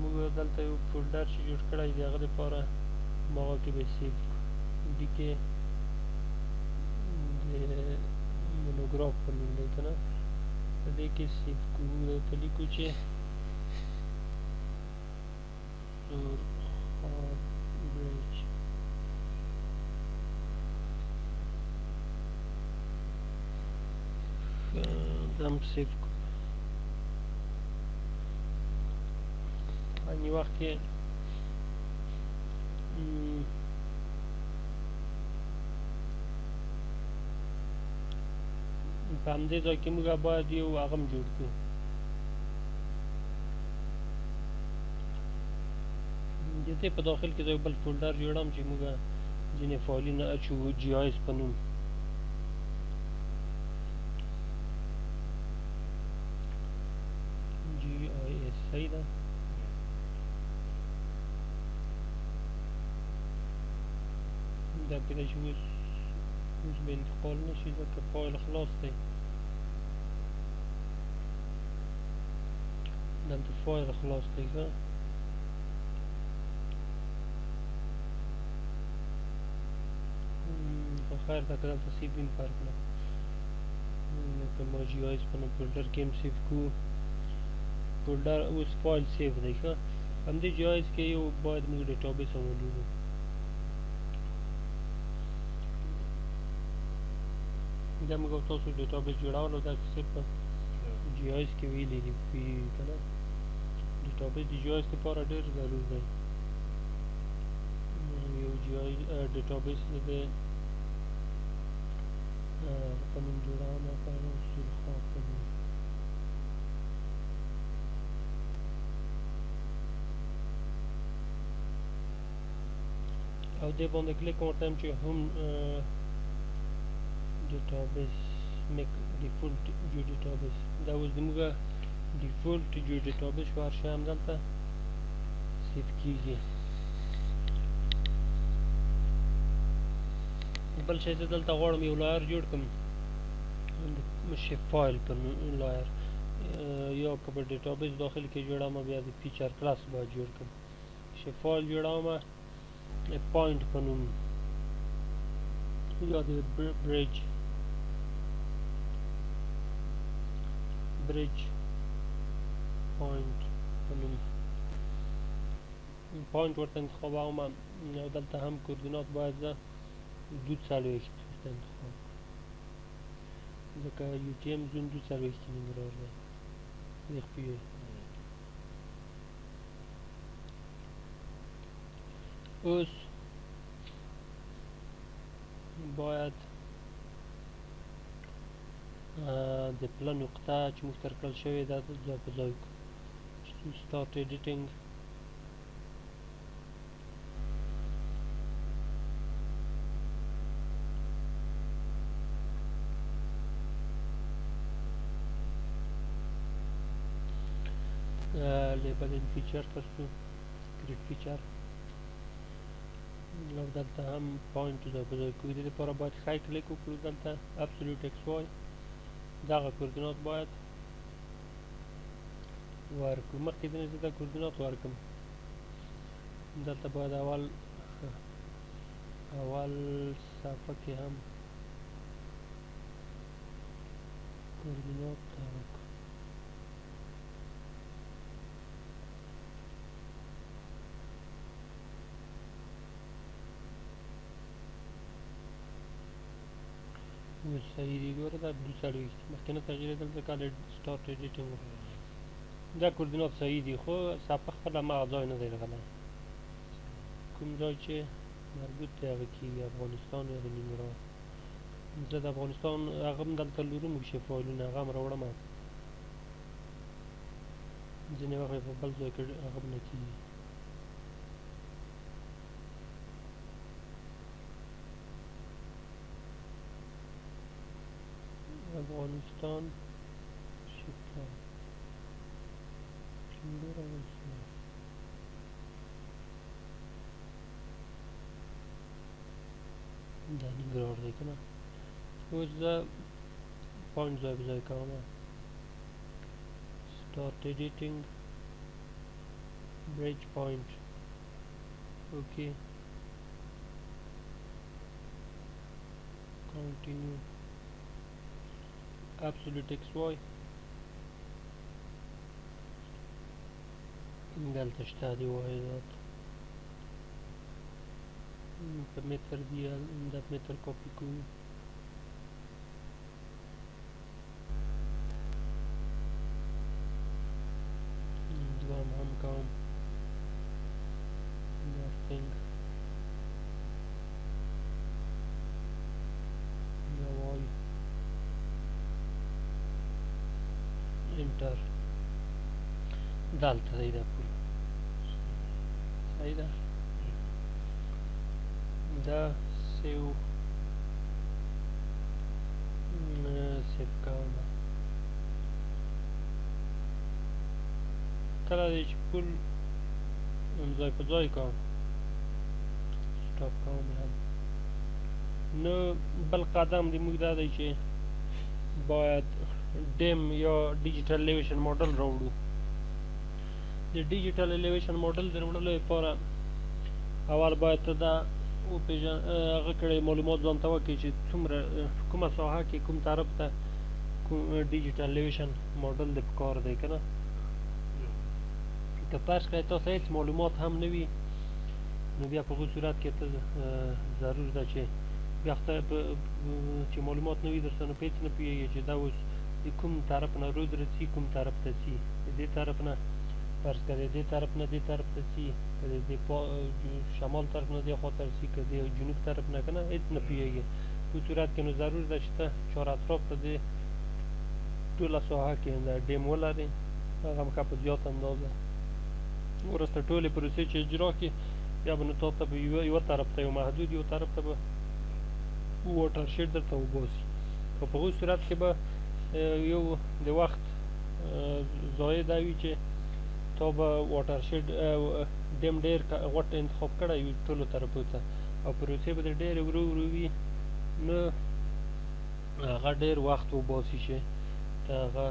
موږ دلته یو فولډر چې جوړ کړی دی هغه دپاره هغه کې به سیو کړو دې کې د مونوګراف په نوم دی که نه په دې کې سیو کوو دلته لیکو چې سرخاب برج دم سیو کړو په وخت کې په همدې ځای کې موږ باید یو هغه هم جوړ کړو د دې په داخل کې زه یو بل فولډر جوړم چې موږ ځینې فایلونه اچو جی آی ایس په نوم جی آی ایس صحیح ده دا کېدای شي اوس به انتقال نه شي ځکه فایل خلاص دی دلته فایل خلاص دی ښه خو خیر دا که دلته سیو هم فرق نه لکه ما جی آی ایس په نوم فولډر کې هم سیو کوو فولډر اوس فایل سیو دی ښه همدې جی آی ایس کې یو باید موږ ډیټابیس هم ولولو دا موږ تاسو ډیټابیس جوړولو دا کیسې په جی آی ایس کې ویلي دي که نه ډیټابیس د جی آی ایس لپاره ډېر ضرور دی یو جی آی ډیټابیس د په نوم جوړونه سرخاب په نوم او دې باندې کلیک ورته چې هم database make default جو database دا اوس زموږ default جو database شو هر شی هم دلته سیف کیږي بل شی زه دلته غواړم یو لایر جوړ کړم مشه فایل په لایر یا که په database داخل کې جوړم بیا د فیچر کلاس باید جوړ کړم چې فایل جوړوم پوینټ په نوم یا د برج پوینټ په نوم پوینټ ورته انتخابوم او دلته هم کوردینات باید زه 240 ورته انتخاب ځکه یو ټي ایم زون 240 کې ننګرهار دی یخ پیوي اوس باید د پله نقطه چې موږ ترکړل شوې ده ځای په ځای کړو چې start editing. Labeling feature ترسو create feature لو دلته هم پوینټ ځای په ځای کوي د دې لپاره باید ښی کلیک وکړو دلته absolute xy دغه کوردینات باید ورکړو مخکې دې نه زه دا کوردینات ورکړم دلته باید اول صفحه کې هم کوردینات ورکړو اوس صحیح دی ګوره دا 240 مخکې نه تغییر دلته کاله start editing دا کوردینات صحیح دي خو صفحه خپله هماغه ځای نه دی راغلی کوم ځای چې مربوط دی هغه کېږي افغانستان یا د ننګرهار زه د افغانستان هغه هم دلته لرم ویشي فایلونه هغه هم راوړم ځینې وخت په بل ځای کې هغه هم نه کېږي افغانستان شکل دا ننګرهار دی که نه اوس زه پوینټ ځای په ځای کوم start editing break point okay continue absolute xy دلته شته دي واحدات په متر دی دا متر کاپی کوو دوام هم کوم nothing یوای انټر دلته دی دا پول صحیح ده دا سیو کوم کله دی چې پول ځای په ځای کوم سټاپ کوم هم نو بل قدم دی موږ دا دی چې باید ډیم یا ډیجیټل الیویشن ماډل راوړو د ډیجیټل الیویشن ماډل د راوړلو لپاره اول باید ته دا هغه کړی معلومات ځان ته وکړي چې څومره کومه ساحه کې کوم طرف ته ډیجیټل الیویشن ماډل د پکار دی که نه که فرض کړئ تاسو هېڅ معلومات هم نه وي نو بیا په هغه صورت کې ته ضرور ده چې بیا چې معلومات نه وي درسره نو په هېڅ نه پوهېږي چې دا اوس د کوم طرف نه رود رسي کوم طرف ته ځي د دې طرف نه فرض کړئ د دې طرف نه دې طرف ته ځي که د شمال طرف نه دې خوا ته رسي که د جنوب طرف نه که نه هېڅ نه پوهېږي په صورت کې نو ضرور ده چې ته چار اطراف ته د ټوله ساحه کې دا ډیم ولرې هغه هم ښه په زیات اندازه وروسته ټولې پروسې چې اجرا کړي بیا به نو تا ته به یوه طرف ته یو محدود یو طرف ته به واټر شیډ درته وباسي خو په هغه صورت کې به یو د وخت ضایع دا وي چې تا به واټر شیډ ډیم ډېر غوټ انتخاب کړی وي ټولو طرفو ته او پروسې به د ډېرې ورو ورو وي نو هغه ډېر وخت وباسي چې ته هغه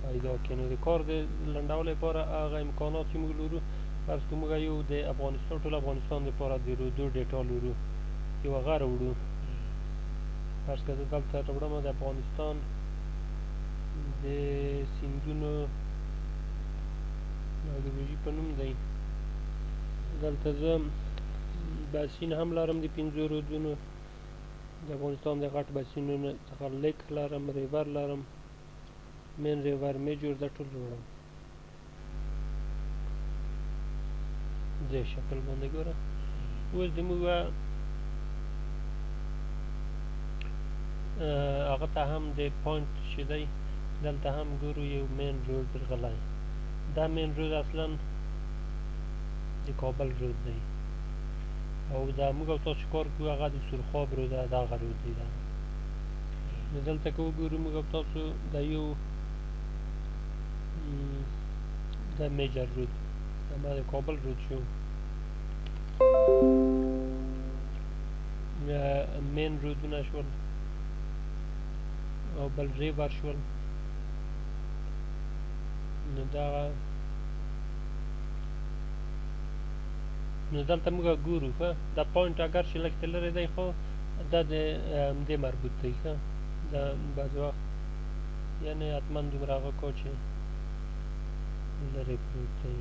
پیدا کړې نو د کار د لنډولو لپاره هغه امکانات چې موږ لرو فرض کړو موږ یو د افغانستان ټول افغانستان لپاره د رودو ډیټا لرو یو هغه راوړو فرض کړه زه دلته راوړم د افغانستان د سیندونو هایدرولوژي په نوم دی دلته زه بسین هم لرم د 5 رودونو د افغانستان د غټ بسینونو څخه لیک لرم ریور لرم مین ریور میجور دا ټول راوړم دې شکل باندې ګوره اوس د موږ هغه ته هم د پوینټ چې دی دلته هم ګورو یو مین روډ راغلی دا مین رود اصلا د کابل رود دی او دا موږ او تاسو کار کوو هغه د سرخاب رود ده دغه رود دی دا نو دلته که وګورو موږ او تاسو دا یو دا میجر رود دا د کابل رود شو مین رودونه شول او بل ریور شول نو دغه نو دلته موږ ګورو ښه دا پوینټ اگر چې لږ لرې دی خو دا د همدې مربوط دی ښه دا بعض وخت یعنې حتما دومره هغه کو چې لرې پروت دی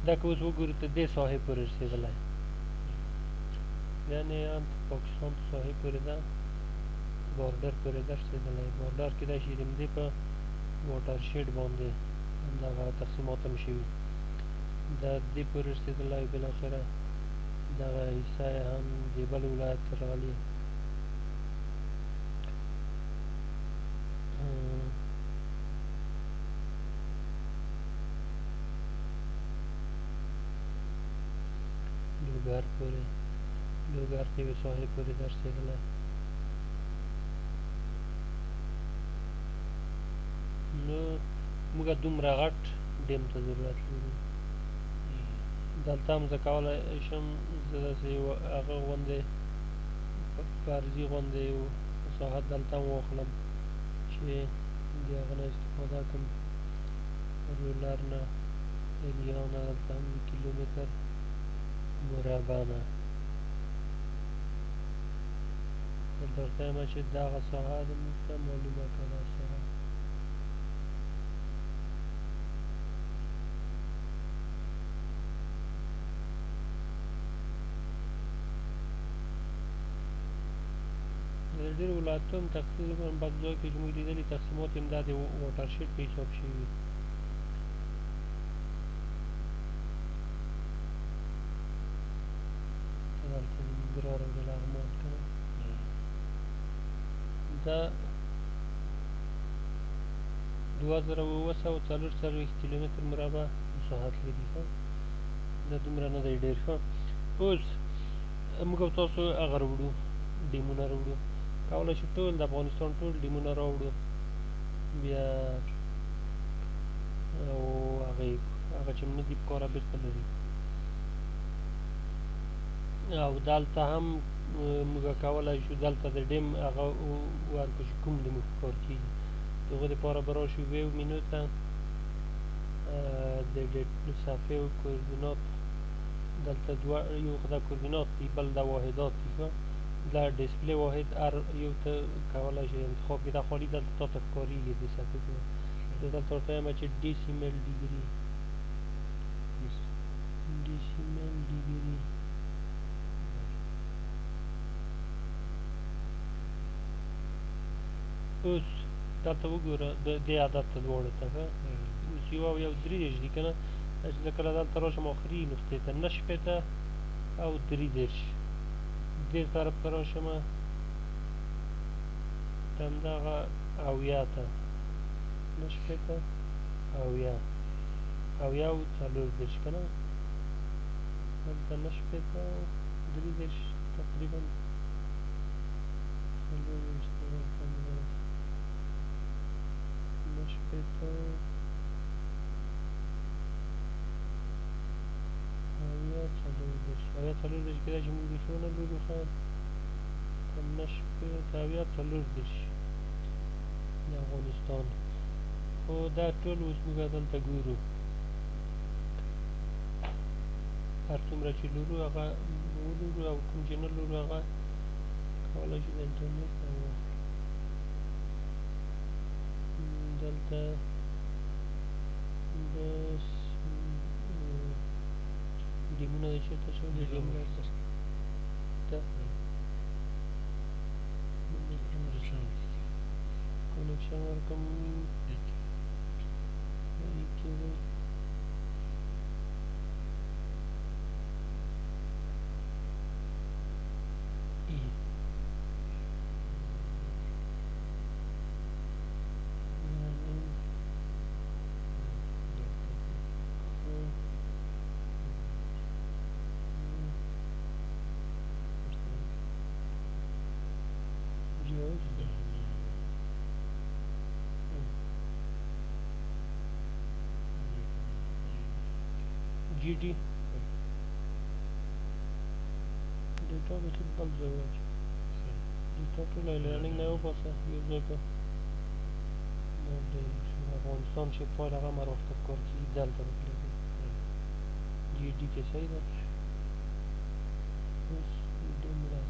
دا که اوس وګورو ته دې ساحې پورې رسېدلی یعنې هم پاکستان ساحې پورې ده بارډر پورې ده رسېدلی بارډر کېدای شي د همدې په واټر شیډ باندې همدغه تقسیمات هم شوي دا دې پورې رسېدلی بالاخره دغه حصه یې هم د بل ولایت ته راغلي لوګر پورې لوګر کې یوې ساحې پورې ده رسېدلی نو موږ دومره غټ ډیم ته ضرورت لرو دلته هم زه کولی شم زه داسې هغه غوندې فرضي غوندې یو ساحت دلته هم واخلم چې د هغه نه استفاده کړم رولر نه ایریا نه دلته هم کیلومتر مربع نه دلته ورته یم چې دغه ساحه ده موږ ته معلومه کړه دا ساحه د ډېرو ولایتونو هم تقریبا بعض ځایو کې چې موږ لیدلي تقسیمات یې هم دا د واټر شیډ په حساب شوي وي دلته د ننګرهار او د لغمان که نه دا 2740 کیلومتر مربع مساحت لري ښه دا دومره نه دی ډېر ښه اوس موږ او تاسو هغه راوړو ډیمونه راوړو کولی شو ټول د افغانستان ټول ډیمونه راوړو بیا او هغه چې نه دي په کاره بېرته لري او دلته هم موږ کولی شو دلته د ډیم هغه ورکړو چې کوم زموږ په کار کېږي د هغو دپاره به راشو ویو مینو ته د صفحې کوردینات دلته یو خو دا کوردینات دي بل دا واحدات دي ښه دا ډسپلی واحد هر یو ته کولی شي انتخاب کړي دا خالي دلته تا ته ښکارېږي دې صفحې کې زه دلته ورته وایم چې ډیسیمل ډیګري اوس دلته وګوره دې عدد ته دواړو ته ښه اوس یو او یو 33 دي که نه چې زه کله دلته راشم آخري نقطې ته 9 او 33 دې طرف ته راشم همدغه 70 ته 9 70 او 34 که نه دلته 9 او 33 تقریبا 34 کېدای شي موږ د څونه لولو ښه 34 د افغانستان خو دا ټول اوس موږ دلته ګورو هر څومره چې لرو هغه ولرو او کوم چې نه لرو هغه کولی شو د انټرنېټ نه واخلو دلته د ډیمونه د چېرته شوي د ډیمونه ته کنکشن ورکړم GT ډیټا به څه بل ځای واچوي ډیټا ټوله لرنینګ نه وباسه یو ځای په افغانستان شیپ فایل هغه هر وخت کار کیږي دلته وکلیږي GT کې صحیح ده اوس دومره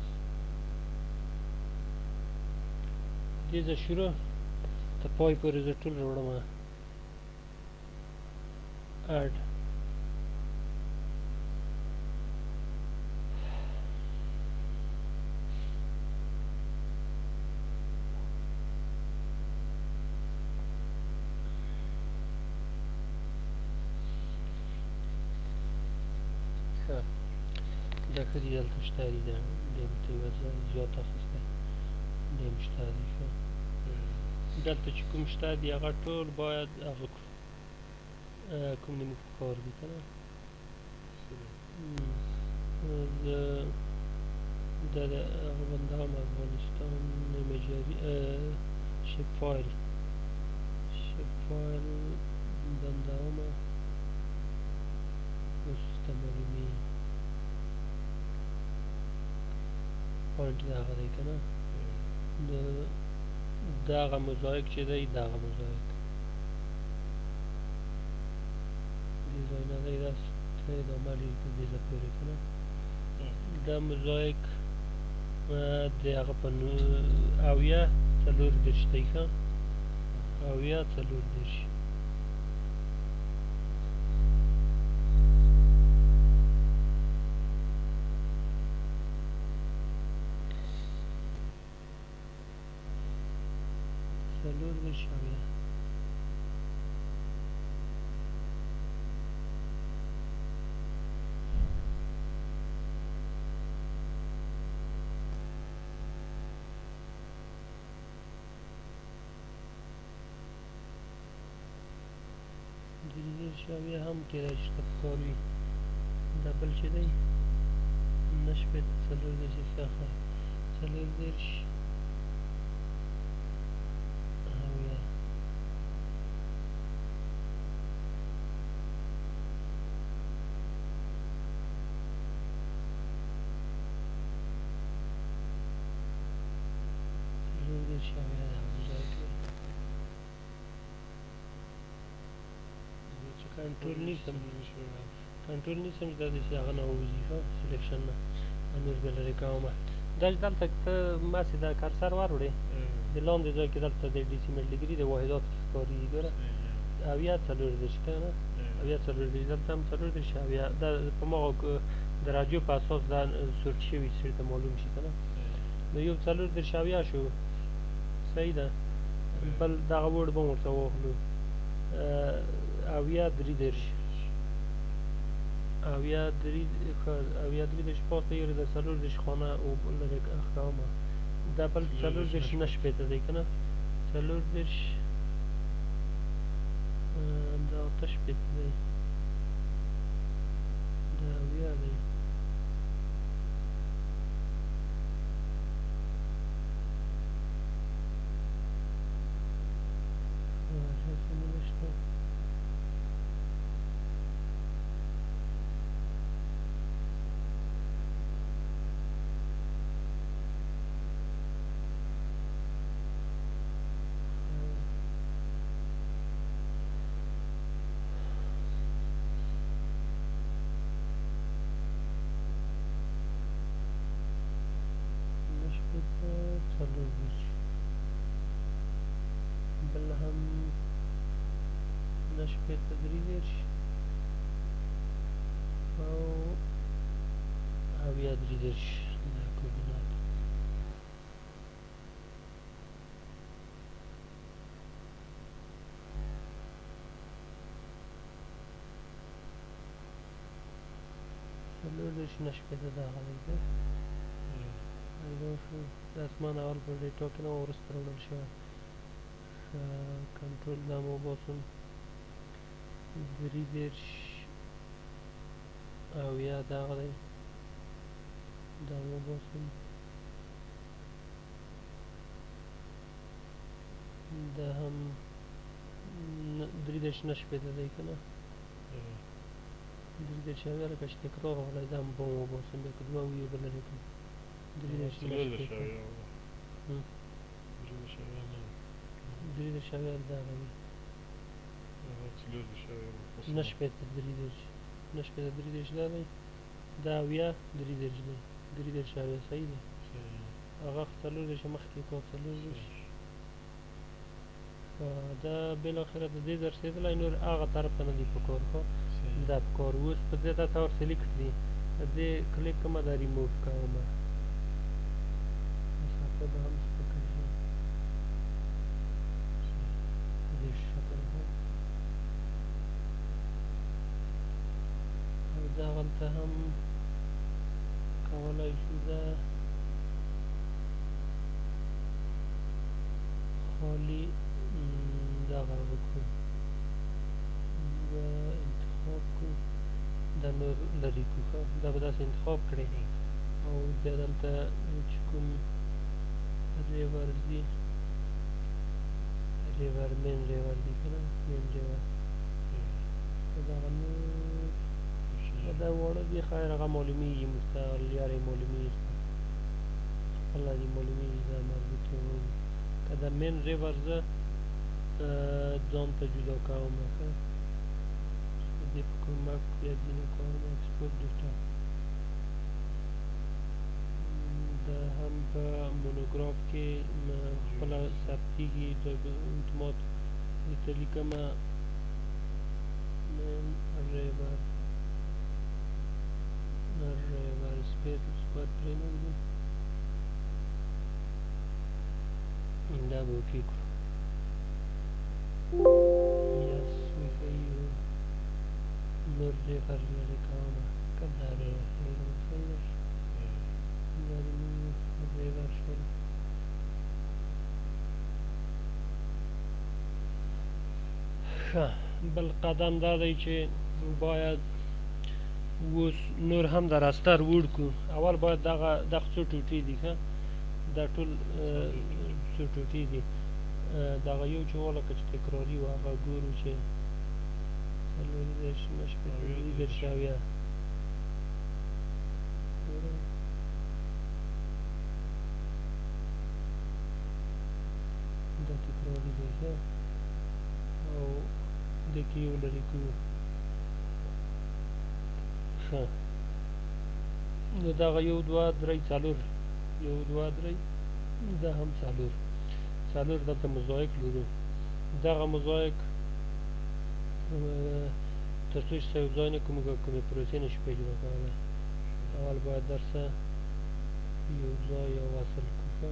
دې ځای شروع تر پای پورې زه ټول راوړم add دا ښه دي دلته شته دي دا دیم ته یوه زیات اخیستی دیم شته دي ښه دلته چې کوم شته دي هغه ټول باید هغه کړو کوم دې موږ په کار دي که نه زه دا د هغه بنده هم افغانستان ایمیجري شیپ فایل بنده هم اوس ته معلومي پوینټ د هغه دی که نه د هغه موزایک چې دی د هغه موزایک دې ځای نه دی داسې دا مالي د دې ځای پورې که نه دا موزایک د هغه په اویا څلور دېرش دی ښه اویا څلور دېرش څلور دېرش اویا شاویه هم کېدای شي ته په کار وي دا بل چې دی نه شپېته څلور دېرش ښه څلور دېرش اویا څلور دېرش اویا د هغه ځای کې کنټرول نیسم دا داسې هغه نه ووځي ښه سلیکشن نه نور به لرې کومه دا چې دلته ته مسې دا کرسر وروړې د لاندې ځای کې دلته د ډیسیمل ډیګري د واحدات ښکارېږي ګوره اویا څلور دېرش که نه اویا څلور دېرش دلته هم څلور دېرش اویا دا په هماغه درجو په اساس دا سورت شوي سړي ته معلوم شي که نه نو یو څلور دېرش اویا شو صحیح ده بل دغه وړ به هم ورته واخلو اویا درې دېرش اویا درې دېرش پاسته یو د څلور دېرش خانه لرې ښکومه دا بل څلور دېرش نه شپېته دی که نه څلور دېرش دا اته شپېته دی دا اویا دی بل هم نه شپېته درې دېرش او اویا درې دېرش دا کوردینات څلور دېرش نه شپېته دغه دی دا شو د اسمان اول په ډیټا کې نه وروسته راوړل شوی کنټرول دا مو وباسم درې دېرش اویا دغه دی دا مو وباسم دا هم درې دېرش نه شپېته دی که نه درې دېرش اویا لکه چې تکرار راغلی دا هم به وباسم بیا که دوه وي بل لرې کړم درې دېرش درې دېرش اویا دغه وي نه شپېته درې دېرش نه شپېته درې دېرش دا دی دا اویا درې دېرش دی درې دېرش اویا صحیح دی هغه څلور دېرشه مخکې کړو څلور دېرش دا بالاخره د دې درسېدلی نور هغه طرف ته نه دی پکار ښه دا پکار اوس په دې تا ور سلیکټ دي د دې کلیک کومه دا ریموو کومه مسافه به هم سپکه شي په دې شکل او دغلته هم کولی شو دا خالي دغه وکړو دا انتخاب کړو دا نور لرې کړو ښه دا به داسې انتخاب کړی او بیا دلته چې کوم ریور دي ریور مین ریور دي که نه مین ریور دغه نور دا واړه دي خیر هغه معلومیږي مستقل یارې معلومیږي خپله دي معلومیږي دا مربوطې وایي که دا مین ریور زه ځان ته جدا کوم ښه په دې په کومک بیا ځینې کارونه اکسپورټ ډیټا دا هم په مونوګراف کې خپله ثبتېږي اتومات درته لیکمه مین ریور سپیس باید پرې نه وي دا به اوکې کړو yes وښیو نور ریور لرې کومه که دا ریور پرېږدم صحیح ده دا د ریور شول ښه بل قدم دا دی چې باید اوس نور هم د راستر وړ کړو اول باید دغه څو ټوټې دي ښه دا ټول څو ټوټې دي دغه یو چې وه لکه چې تکراري وه هغه ګورو چې څلور دېرش نه شپېته درې دېرش اویا دا تکراري دی ښه او دې کې یو لرې کړو ښه نو دغه یو دوه درې څلور یو دوه درې دا هم څلور دلته مزایک لرو دغه مزایک تر څو چې سره یو ځای نه کړو موږ کومې پروسې نشو پرې جوړه کولی اول باید درسه یو ځای او وصل کړو ښه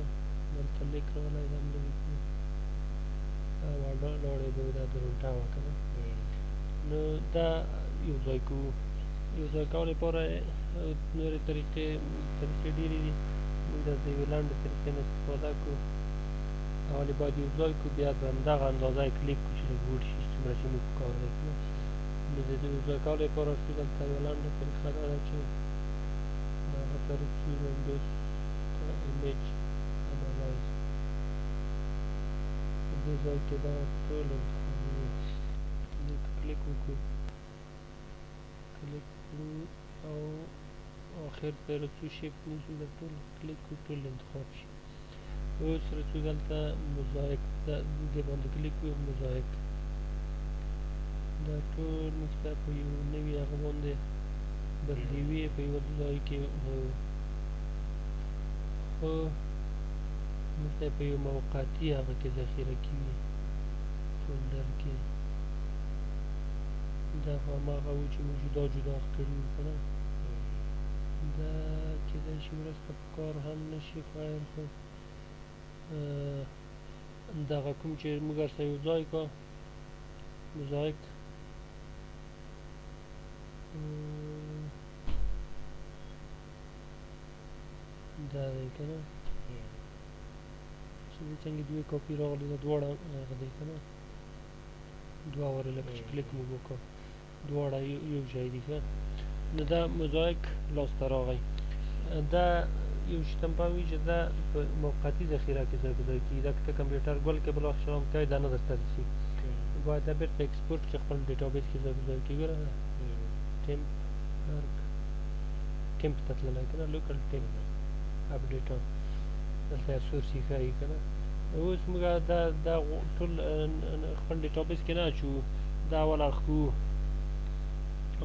دلته لیک راغلی دا هم لرې کړو لاړې به دا درونټه وه که نه نو دا یو ځای کوو یو ځای کولو لپاره نورې طریقې ډېرې دي موږ دلته یوې لنډې طریقې نه استفاده کړو اول یې باید یو ځای کړو بیا په همدغه اندازه یې کلیک کړو چې لږ وړ شي څومره چې موږ کار دی که نه نو د دې یو ځای کولو لپاره چې دلته یوه لنډه طریقه دا ده چې هغه ته رسو وینډوز ایمیج انالایز په دې ځای کې دغه ټول انتخابوو دې ته کلیک وکړو کلیک کړو او آخر ته رسو شیپ نیسو دا ټول کلیک کړو ټول انتخاب شي اوس رسو دلته مزایک دې باندې کلیک کړو مزایک دا ټول موږ ته په یو نوي هغه باندې بدلوي په یوه ځای کې خو موږ ته په یو موقتي هغه کې ذخیره کېږي فولډر کې دا خو هماغه و چې موږ جدا جدا کړي وو که نه دا کېدای شي مرسته په کار هم نه شي خیر خو دغه کوم چې موږ ورسره یو ځای کړه مزایک دا دی که نه چې دې څنګه دوې کاپي راغلي دا دواړه هغه دی که نه دوه واره لکه چې کلیک موږ وکړو دواړه یو شی دي ښه نو دا مزایک لاسته راغی دا یو شي ته هم پام وي چې دا په موقتي ذخیره کې ځای په ځای کېږي دا که ته کمپیوټر ګل کې بل وخت شام کوې دا نه درته رسي باید دا بېرته ایکسپورټ کړې خپل ډیټابیس کې ځای په ځای کېږي ګوره ټیمپ هر ټیمپ ته تللی که نه لوکل ټیمپ اپډیټ دلته یو سورس یې ښایي که نه اوس موږ دا ټول خپل ډیټابیس کې نه اچوو دا اول اخکو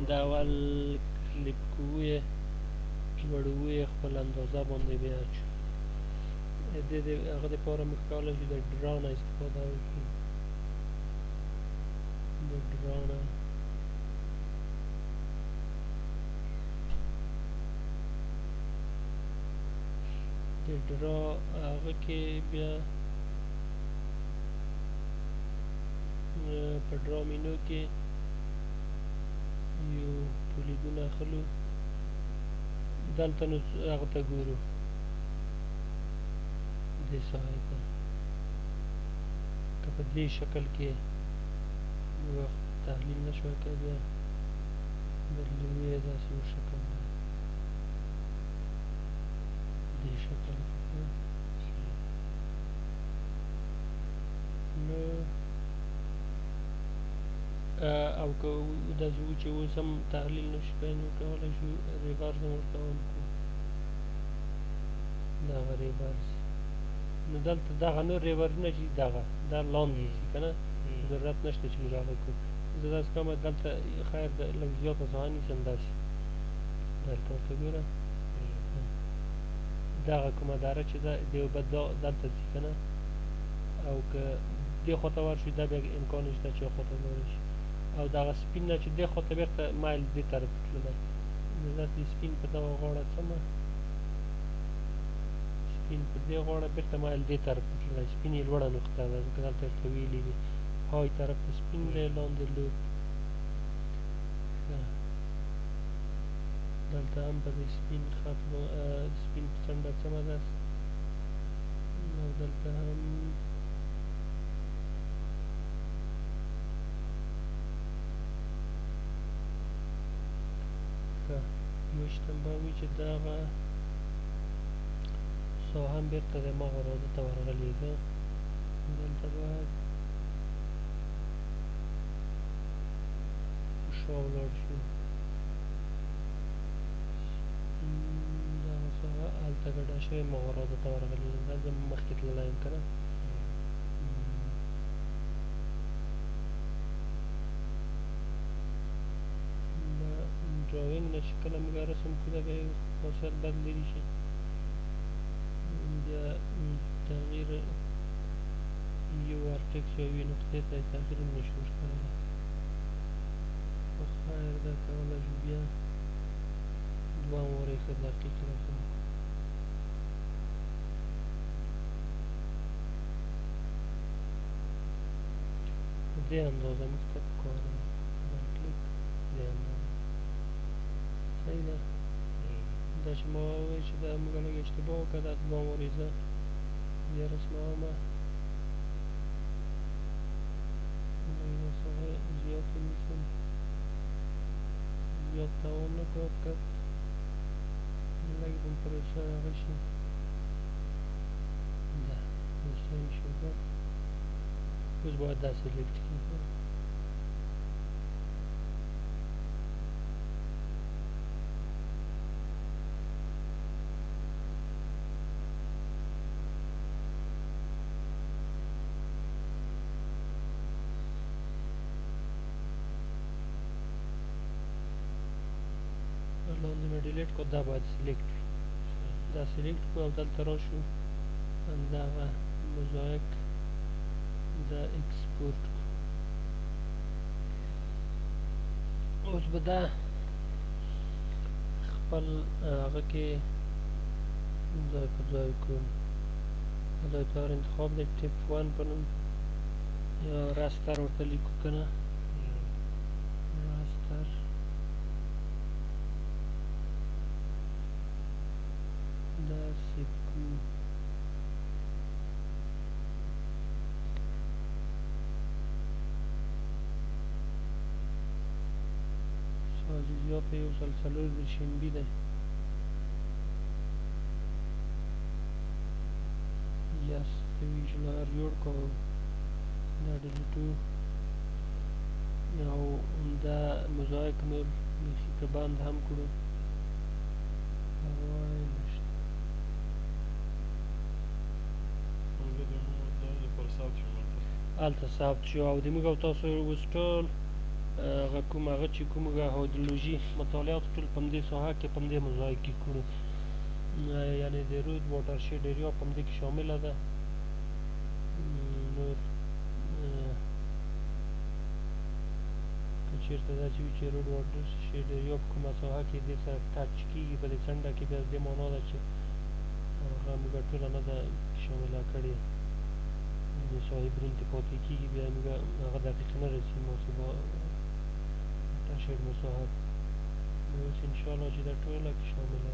دا اول کلیپ کوو یې جوړوو یې خپل اندازه باندې بیا اچو هغه دپاره موږ کولی شو د ډرا نه استفاده وکړو د ډرا نه د ډرا هغه کې بیا په ډرا مینو کې یو پولیګون اخلو دلته نو هغه ته ګورو دې ساحې ته که په دې شکل کې وخت تحلیل نه شوی که بیا بدلوو یې داسې یو شکل دی دې شکل نو او که داسې و چې اوس هم تحلیل نه شو کولی نو کولی شو ریورس هم ورته وکړو دغه ریورس نو دلته دغه نور ریورسونه چې دغه دا لاندې ځي که نه ضرورت نشته چې موږ هغه کړو زه داسې کومه دلته خیر لږ زیاته ساحه نیسم داسې دلته ورته ګوره دغه کومه دره چې ده د یو بد دلته ځي که نه او که دې خواته ورشي دا بیا امکان نشته چې خواته لاړی شي او دغه سپین نه چې دې خواته بېرته مایل دې طرف ته تللی نو داسې سپین په دغه غاړه څمه سپین په دې غاړه بېرته مایل دې طرف ته تللی سپین یې لوړه نقطه ده ځکه دلته ورته ویلي دي های طرف ته سپین دی لاندې لور دلته هم په دې سپین خط سپین په څنډه څمه ده او دلته هم یوشتم به وي چې دغه ساحه هم بېرته د هماغه راده ته ورغلې ده دلته باید شا ولاړ شو دغه ساحه هلته ګډه شوې هماغه راده ته ورغلې ده دا زه مخکې تللی یم که نه ډراوینګ نه چې کله موږ رسم کړو دا بیا خاصیت بدلېدی شي بیا تغییر یو ورټکس یا یوې نقطې ته یې تغییر هم نشو ورکولی خو خیر دا کولی شو بیا دوهم وار یې ښه دقیق رسم کړو دې اندازه موږ ته پکار ده کلیک دې اندازه صحیح ده دا چې ما وویل چې دا موږ لږ اشتباه وکړه دا دوهم وار یې زه بیا رسمومه لږ دا ساحه زیاتې نیسم زیات توان نه کړو فقط لږ به م پرې هغه شي ده اوس صحیح شو ده اوس باید دا سلیکټ کړو لاندې مې ډیلیټ کړو دا باید سلیکټ وي دا سلیکټ کړو او دلته راشو همدغه موزایک دا ایکسپورټ کړو اوس به دا خپل هغه کې ځای پر ځای کړو دا طور انتخاب دی ټیپ 1 په نوم یا راستر ورته لیکو که نه راستر داسې کړو ساز زیات یو سل څلور دېرش MB دی یس ویژلر جوړ کړو دا ډیلیټو او دا موزایک نور بیخي که بند هم کړو پروا یې نشته. هلته ثبت شو او د موږ او تاسو اوس ټول هغه چې کوم هایدرولوژي مطالعات ټول په همدې ساحه کې په همدې موضوع کې کړو، یعنې د رود واټر شید ایریا په همدې کې شامله ده. نور که چېرته داسې وي چې رود واټر شید ایریا په کومه ساحه کې دې سره ټچ کېږي په دې څنډه کې، بیا دې معنا ده چې هغه موږ ټوله نه ده شامله کړې، د ساحې برین کې پاتې کېږي، بیا موږ هغه دقیق نه رسي محاسبه واټر شید مساحت. نو اوس انشاءالله چې دا ټوله کې شامله ده.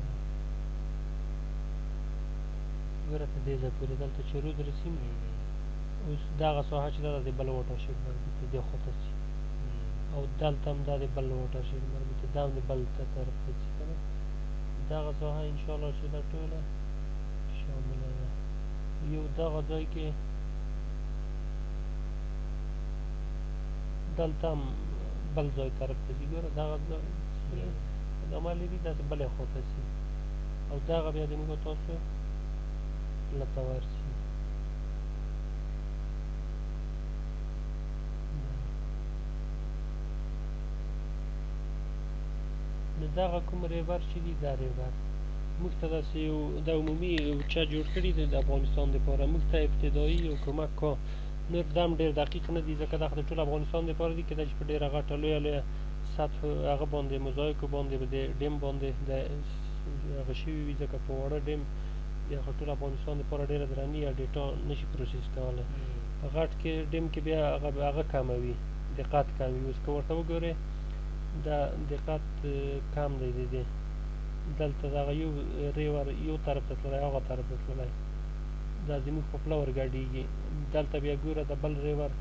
ګوره تر دې ځای پورې دلته چې رود رسیم، اوس دغه ساحه چې ده د بل واټر شید مربوطه دې خواته ځي، او دلته هم دا د بل واټر شید مربوطه، دا هم د بل طرف ته ځي که نه. دغه ساحه انشاءالله چې دا ټوله شامله ده. یو دغه ځای کې دلته هم بل ځای طرف ته ځي، ګوره دغه ځای عملي دي داسې بلې خواته ځي، او دغه بیا د موږ تاسو لته ورسي. نو دغه کوم ریور چې دي، دا ریور موږ ته داسې یو د عمومي چت جوړ کړي دی د افغانستان دپاره، موږ ته ابتدایي یو کمک کا. نور دا هم ډېر دقیق نه دي ځکه دا خو د ټول افغانستان دپاره دي، کېدای شي په ډېره غټه لویه لویه سطح هغه باندې موزایکو باندې به د ډیم باندې د هغه شوي وي، ځکه په واړه ډیم بیا خو ټول افغانستان دپاره ډېره درني یا ډېټا نشي پروسس کولی. په غټ کې ډیم کې بیا هغه کمه وي، دقت کم وي. اوس که ورته وګورې دا دقت کم دی د دې. دلته دغه یو ریور یو طرف ته تللی، هغه طرف ته تللی، دا زموږ په پله ورګډېږي. دلته بیا ګوره د بل ریور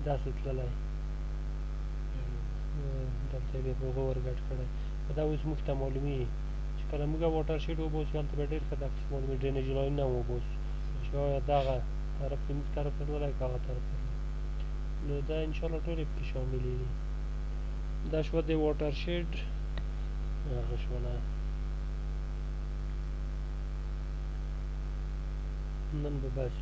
داسې تللی، دلته یې بیا په هغه ورګډ کړی. دا اوس موږ ته معلومېږي چې کله موږ واټر شید وباسو هلته بیا ډېر ښه دقیق معلومېږي، ډرینیج لاینونه هم وباسو چې آیا دغه طرف زموږ طرف ته تللی که هغه طرف ته تللی. نو دا انشاءالله ټولې پکې شاملې دي. دا شوه د واټر شید هغه شوله. نن به بس